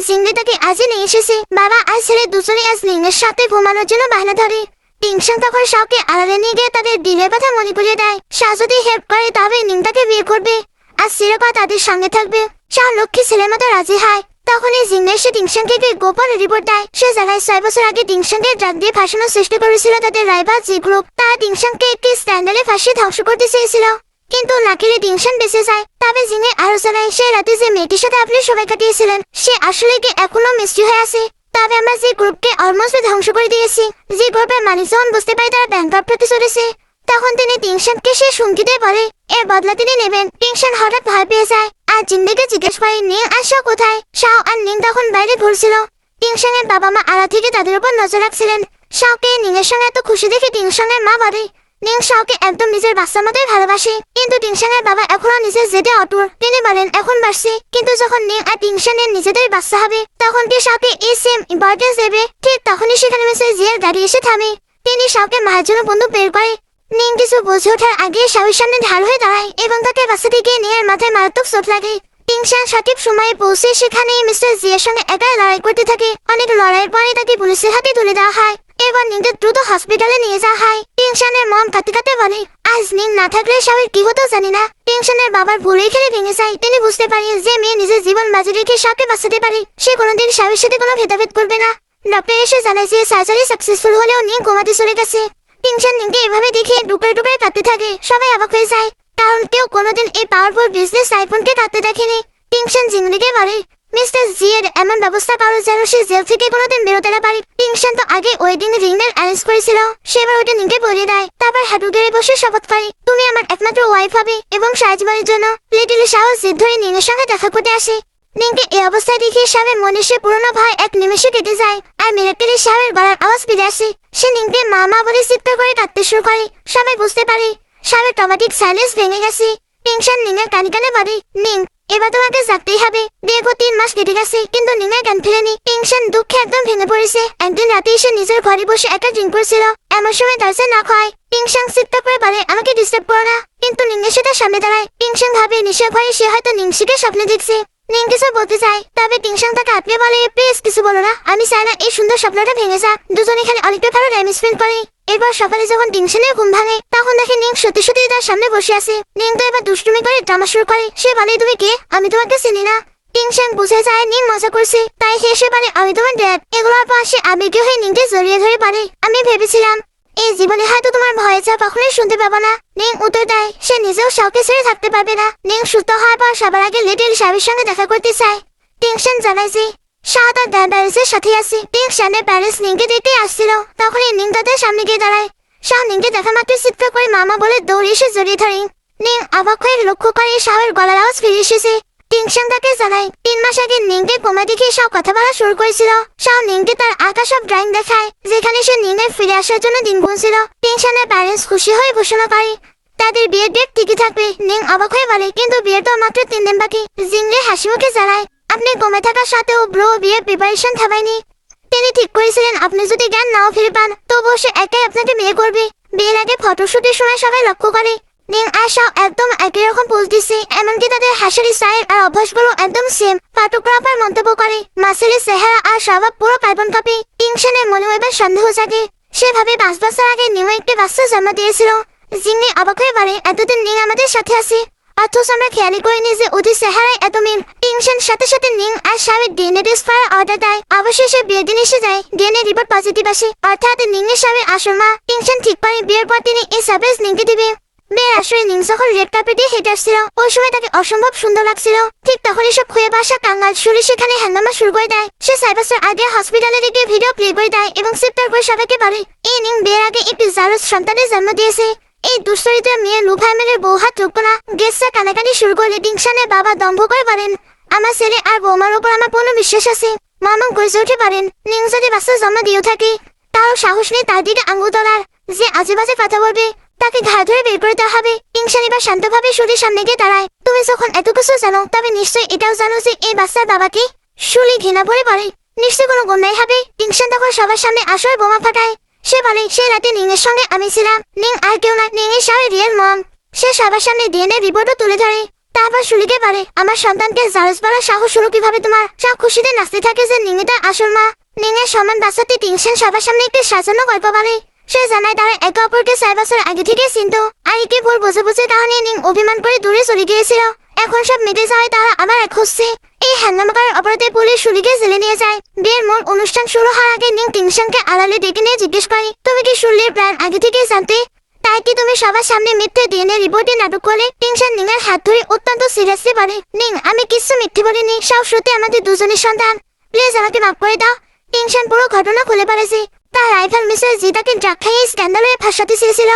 S1: জিংলি তাকে আজই নিয়ে এসেছে। বাবা আর ছেলে দুজনেই আজ নিং এর সাথে ঘুমানোর জন্য বাহানা ধরে। টিংশান তখন শাওকে আড়ালে নিয়ে গিয়ে তাদের দিলের কথা মনে করিয়ে দেয়। শাও যদি হেল্প করে তবে নিং তাকে বিয়ে করবে আর চিরকাল তাদের সঙ্গে থাকবে। শাও লক্ষ্মী ছেলের মতো রাজি হয়। তখনই জিংনে এসে টিংশানকে গোপন রিপোর্ট দেয়। সে জানায় 6 বছর আগে টিংশানকে ড্রাগ দিয়ে ফাঁসানোর চেষ্টা করেছিল তাদের রাইভাল জি গ্রুপ। তারা টিংশানকে একটি স্ক্যান্ডালে ফাঁসিয়ে ধ্বংস করতে চেয়েছিল, কিন্তু লাকিলি টিংশান বেঁচে যায়। তবে জিংয়ে আরো জানায়, সে রাতে যে মেয়েটির সাথে আপনি সবাই কাটিয়েছিলেন সে আসলে কি এখনো মিষ্টি হয়ে আছে। তবে আমরা যে গ্রুপকে অলমোস্ট ধ্বংস করে দিয়েছি। যে গ্রুপের মালিক যখন বুঝতে পারে তারা ব্যাংকরাপ্ট হতে চলেছে তখন তিনি টিংশানকে সে হুমকি দিয়ে বলে এর বদলা তিনি নেবেন। টিংশান হঠাৎ ভয় পেয়ে যায় আর জিন্দিকে জিজ্ঞেস করে, নিং আর শাও কোথায়? শাও আর নিং তখন বাইরে ঘুরছিল। টিংশানের বাবা মা আড়া থেকে তাদের উপর নজর রাখছিলেন। শাওকে নিং এর সঙ্গে এত খুশি দেখে টিংশানের মা বলে, নিং শাওকে একদম নিজের বাচ্চার মতোই ভালোবাসে। কিন্তু টিংশানের বাবা এখনো নিজের জেদে অটুট। তিনি বলেন এখন বাসছে, কিন্তু যখন নিং আর টিংশানের নিজেদের বাচ্চা হবে তখন কি শাওকে এই সেম ইম্পর্টেন্স দেবে? ঠিক তখনই সেখানে মিস্টার জিয়ার গাড়ি এসে থামে। তিনি শাওকে মায়ের জন্য বন্দুক বের করে। নিং কিছু বুঝে ওঠার আগে শাওয়ের সামনে ঢাল হয়ে দাঁড়ায় এবং তাকে বাচ্চাটি গিয়ে নিয়ে মাথায় মারাত্মক চোট লাগে। টিংশান সঠিক সময়ে পৌঁছে সেখানে মিস্টার জিয়ার সঙ্গে একাই লড়াই করতে থাকে। অনেক লড়াইয়ের পরে তাকে পুলিশের হাতে তুলে দেওয়া হয়। এবার নিংকে দ্রুত হসপিটালে নিয়ে যাওয়া হয়। টিংশানের মম কাঁদতে কাঁদতে বলে, আজ নিং না থাকলে শাওয়ের কি হতো জানি না। টিংশানের বাবার ভুলেই খেলে ভেঙে যায়। তিনি বুঝতে পারেন যে মেয়ে নিজের জীবন বাজি রেখে শাওকে বাঁচাতে পারে সে কোনোদিন শাওয়ের সাথে কোনো ভেদাভেদ করবে না। ডক্টর এসে জানায় যে সার্জারি সাকসেসফুল হলেও নিং ঘুমাতে চলে গেছে। টিংশান নিংকে এভাবে দেখে ডুকরে ডুকরে কাঁদতে থাকে। সবাই অবাক হয়ে যায়, কারণ কেউ কোনোদিন এই পাওয়ারফুল বিজনেস আইফোনকে কাঁদতে দেখেনি। টিংশান জিংলিকে বলে, মিস্টার জিয়ের এমন ব্যবস্থা করো যেন সে জেল থেকে কোনোদিন বেরোতে না পারে। টিংশান তো আগে ওয়েডিং রিংয়ের অ্যারেঞ্জ করেছিল, সেবার ওটা নিংকে বলিয়ে দেয়। তারপর হাঁটুগেড়ে বসে শপথ করে, তুমি আমার একমাত্র ওয়াইফ হবে এবং সাহায্যের জন্য। লিটিল শাও জিদ ধরে নিংয়ের সঙ্গে দেখা করতে আসে। নিংকে এই অবস্থায় দেখে শাওয়ের মনে সে পুরনো ভয় এক নিমেষে কেটে যায় আর মিরাক্কেলে শাওয়ের গলার আওয়াজ ফিরে আসে। সে নিংকে মা মা বলে চিৎকার করে কাঁদতে শুরু করে। সবাই বুঝতে পারে শাওয়ের ট্রমাটিক সাইলেন্স ভেঙে গেছে। টিংশান নিংয়ের কানে কানে বলে, নিং এবার তোমাকে জাগতেই হবে। দীর্ঘ 3 মাস কেটে গেছে কিন্তু নিংয়ের জ্ঞান ফেরেনি। টিংশান দুঃখে একদম ভেঙে পড়েছে। একদিন রাতে এসে নিজের ঘরে বসে একা ড্রিঙ্ক করছিল। এমন সময় দরজা না হয়। টিংশান চিৎকার করে বলে, আমাকে ডিস্টার্ব করো না। কিন্তু নিংয়ের সাথে সামনে দাঁড়ায়। টিংশান ভাবে নিশ্চয় ভয়ে সে হয়তো নিংশিকে স্বপ্নে দেখছে। নিং কিছু বলতে চায়, তবে টিংশান তাকে আটকে বলে, প্লিজ কিছু বলো না, আমি চাই না এই সুন্দর স্বপ্নটা ভেঙে যা। দুজন এখানে অনেকটা ভালো টাইম স্পেন্ড করে। এরপর সকালে যখন টিংশানের ঘুম ভাঙে তখন দেখে নিং সত্যি সত্যি তার সামনে বসে আছে। নিং তো এবার দুষ্টুমি করে ড্রামা শুরু করে। সে বলে, তুমি কে? আমি তোমাকে চিনি না। টিংশান বুঝে যায় নিং মজা করছে, তাই সে বলে, আমি তোমার ড্যাড। এগুলোর পর সে আবেগীয় হয়ে নিংকে জড়িয়ে ধরে পারে, আমি ভেবেছিলাম এই জীবনে হয়তো তোমার ভয়ে যা কখনোই শুনতে পাবো না। নিং উত্তর দেয় সে নিজেও শাওকে ছেড়ে থাকতে পারবে না। নিং সুস্থ হওয়ার পর সবার আগে লিটিল শাওয়ের সঙ্গে দেখা করতে চায়। টিংশান জানায় যে শাও তার ড্যাড প্যারেন্টসের সাথে আছে। টিংশানের প্যারেন্টস নিংকে দেখতে আসছিল। তখনই নিং তাদের সামনে গিয়ে দাঁড়ায়। শাও নিংকে দেখা মাত্র চিৎকার করে মামা বলে দৌড়ে এসে জড়িয়ে ধরে। নিং অবাক হয়ে লক্ষ্য করে শাওয়ের গলার আওয়াজ ফিরে এসেছে টিংশন তাকে জানায় 3 মাস আগে নিংকে কোমা দেখে সব কথা বলা শুরু করেছিল। শাও নিংকে তার আঁকা সব ড্রয়িং দেখায়, যেখানে সে নিংয়ের ফিরে আসার জন্য দিন গুনছিল। টিংশনের প্যারেন্টস খুশি হয়ে ঘোষণা করে তাদের বিয়ের ডেট ঠিকই থাকবে। নিং অবাক হয়ে বলে, কিন্তু বিয়ের তো মাত্র 3 দিন বাকি। জিংলে হাসি মুখে জানায়, আপনি কমে থাকার সাথেও ব্রো বিয়ের প্রিপারেশন থামায়নি। তিনি ঠিক করেছিলেন আপনি যদি জ্ঞান নাও ফিরে পান তবুও সে একাই আপনাকে বিয়ে করবে। বিয়ের আগে ফটোশুটের সময় সবাই লক্ষ্য করে নিং আর শাও একদম একই রকম পোজ দিচ্ছে, এমনকি তাদের হাসির স্টাইল আর অভ্যাসগুলো একদম সেম। ফটোগ্রাফার মন্তব্য করে মাসেলের চেহারা আর স্বভাব পুরো কার্বন কপি। টিংশনের মনে এবার সন্দেহ জাগে। সে ভাবে 5 বছর আগে নিং একটি বাচ্চা জন্ম দিয়েছিল। জিংলি অবাক হয়ে বলে, এতদিন নিং আমাদের সাথে আছে, অথচ আমরা খেয়ালই করিনি যে ওদের চেহারায় এত মিল। টিংশন সাথে সাথে নিং আর শাওয়ের ডিএনএ টেস্ট করার অর্ডার দেয়। অবশেষে বিয়ের দিন এসে যায়, ডিএনএ রিপোর্ট পজিটিভ আসে, অর্থাৎ নিং এর শাওয়ের আসল মা। টিংশন ঠিক করে বিয়ের পর তিনি এই সারপ্রাইজ নিংকে দিবে। বিয়ের আসরে নিং যখন রেড কার্পেটে হেঁটে আসছিল, ওই সময় তাকে অসম্ভব সুন্দর লাগছিল। ঠিক তখনই সব খুঁয়ে বাসা কাঙ্গাল শুরু সেখানে হ্যান্ডামা শুরু করে দেয়। সে 4 বছর আগে হসপিটালে গিয়ে ভিডিও প্লে করে দেয় এবং চিৎকার করে সবাইকে বলে এই নিং বিয়ের আগে একটি জারজ সন্তানের জন্ম দিয়েছে। এই দুশ্চরিত্র মেয়ে লুফামেলের বউ হাত রুখল না, গেস্টরা কানাকানি শুরু করলে টিংশনের বাবা দম্ভ করে বলেন, আমার ছেলে আর বৌমার উপর আমার পূর্ণ বিশ্বাস আছে। মামা গর্জে উঠে পারেন, নিং যদি বাচ্চা জন্ম দিয়েও থাকে তারও সাহস নেই তার দিকে আঙুল তোলার। যে আজে বাজে কথা বলবে তাকে ঘাড় ধরে বের করে দেওয়া হবে। টিংশন এবার শান্তভাবে সুলির সামনে গিয়ে দাঁড়ায়। তুমি যখন এত কিছু জানো তবে নিশ্চয়ই এটাও জানো যে এই বাচ্চার বাবাকে। সুলি ঘৃণা ভরে বলে, নিশ্চয়ই কোনো গুন্ডাই হবে। টিংশন তখন সবার সামনে আসলে বোমা ফাটায়। সে বলে সে রাতে নিং এর সঙ্গে আমি ছিলাম, নিং আর কেউ না, নিং এর শাওয়ের রিয়েল মম। সে সবার সামনে ডিএনএ রিপোর্টও তুলে ধরে। তারপর সুলিকে বলে, আমার সন্তানকে জারজ বলার সাহস হলো কিভাবে তোমার? সব খুশিতে নাচতে থাকে যে নিং তার আসল মা। নিং এর সমান বাচ্চাটি টিংশন সবার সামনে একটি সাজানো গল্প বলে। সে জানায় তারা একে অপরকে 4 বছর আগে থেকে চিনত, আর একে ভুল বুঝে কারণে নিং অভিমান করে দূরে চলে গিয়েছিল। এখন সব মিটে যাওয়ায় তারা আবার এক হচ্ছে। এই হ্যান্ডামাকার অপরাধে পুলিশ সুলিকে জেলে নিয়ে যায়। বিয়ের মূল অনুষ্ঠান শুরু হওয়ার আগে নিং টিংশনকে আড়ালে ডেকে নিয়ে জিজ্ঞেস করে, তুমি কি সুলির প্ল্যান আগে থেকেই জানতে? তাই কি তুমি সবার সামনে মিথ্যে ডিএনএ রিপোর্টে নাটক করলে? টিংশন নিং এর হাত ধরে অত্যন্ত সিরিয়াসলি বলে, নিং আমি কিছু মিথ্যে বলিনি, সব সত্যি আমাদের দুজনের সন্তান, প্লিজ আমাকে মাফ করে দাও। টিংশন পুরো ঘটনা খুলে পড়েছে। তার রাইফেল মিসেস জিতাকে ড্রাগ খাইয়ে স্ক্যান্ডালে ফাঁসাতে চেয়েছিল।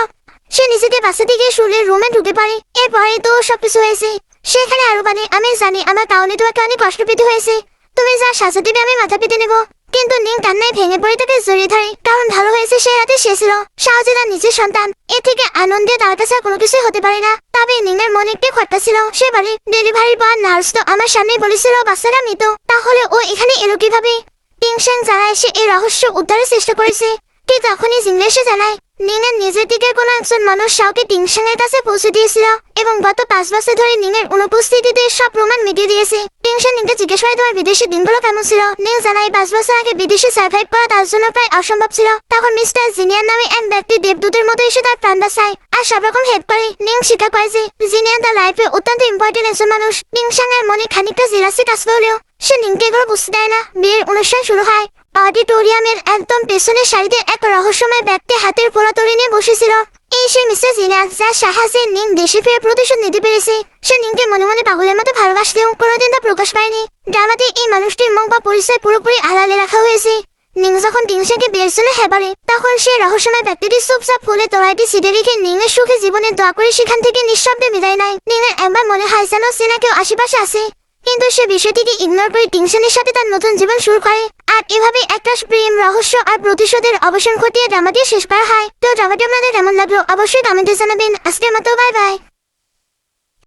S1: সে নিজেকে বাঁচাতে গিয়ে সুলির রুমে ঢুকে পড়ে। এরপরে তো সবকিছু হয়েছে। সেখানে আরো বলে, আমি জানি আমার কারণে তোমাকে অনেক কষ্ট পেতে হয়েছে, তুমি যা সাজা দিবে আমি মাথা পেতে নেব। কিন্তু নিং কান্নায় ভেঙে পড়ে তাকে জড়িয়ে ধরে, কারণ ভালো হয়েছে সে রাতে সে ছিল শাওজি তার নিজের সন্তান। এ থেকে আনন্দে তার কাছে কোনো কিছু হতে পারে না। তবে নিং এর মনে একটি খটকা ছিল। সে বলে, ডেলিভারির পর নার্স তো আমার সামনেই বলেছিল বাচ্চারা মৃত, তাহলে ও এখানে এলো কিভাবে? টিংশন জানায় সে এই রহস্য উদ্ধারের চেষ্টা করেছে। ঠিক তখনই জিংলে এসে জানায় নিং এর নিজের দিকে কোনো একজন মানুষ শাওকে টিংশনের কাছে পৌঁছে দিয়েছিল এবং গত 5 বছর ধরে নিং এর অনুপস্থিতিতে সব প্রমাণ মিটিয়ে দিয়েছে। টিংশন নিংকে জিজ্ঞেস করে তোমার বিদেশি দিনগুলো কেমন ছিল? নিং জানায় 5 বছর আগে বিদেশে সার্ভাইভ করা তার জন্য প্রায় অসম্ভব ছিল। তখন মিস্টার জিনিয়ান নামে এক ব্যক্তি দেবদূতের মতো এসে তার প্রাণ বাঁচায় আর সব রকম হেল্প করে। নিং স্বীকার করে যে জিনিয়ান তার লাইফে অত্যন্ত ইম্পর্টেন্ট একজন মানুষ। টিংশন এর মনে খানিকটা জেলাসি কাজ করলেও সে নিংকে এগুলো বুঝতে দেয় না। বিয়ের অনুষ্ঠান শুরু হয়। অডিটোরিয়ামের একদম পেছনের সারিতে এক রহস্যময় ব্যক্তি হাতের পোড়াতড়ি নিয়ে বসেছিল। এই সে মিসেস জিনিয়ান, যার সাহায্যে নিং দেশে ফিরে প্রতিশোধ নিতে পেরেছে। সে নিংকে মনে মনে পাগলের মতো ভালোবাসলেও কোনোদিন তা প্রকাশ পায়নি। ড্রামাতে এই মানুষটির মুখ বা পরিচয় পুরোপুরি আড়ালে রাখা হয়েছে। নিং যখন টিংশনকে বিয়ের জন্য হেবারে, তখন সে রহস্যময় ব্যক্তিটি চুপচাপ ফুলে তোড়াইটি ছিটে রেখে নিং এর সুখী জীবনে দোয়া করে সেখান থেকে নিঃশব্দে বিদায় নেয়। নিং এর একবার মনে হয় যেন সেনা কেউ আশেপাশে আছে, কিন্তু সে বিষয়টিকে ইগনোর করে টিংশনের সাথে তার নতুন জীবন শুরু করে। আর এভাবে একটা প্রেম রহস্য আর প্রতিশোধের অবসান ঘটিয়ে ড্রামাটি শেষ করা হয়। তো ড্রামাটি আপনাদের কেমন লাগলো অবশ্যই কমেন্টে জানাবেন। আজকের মতো বাই বাই।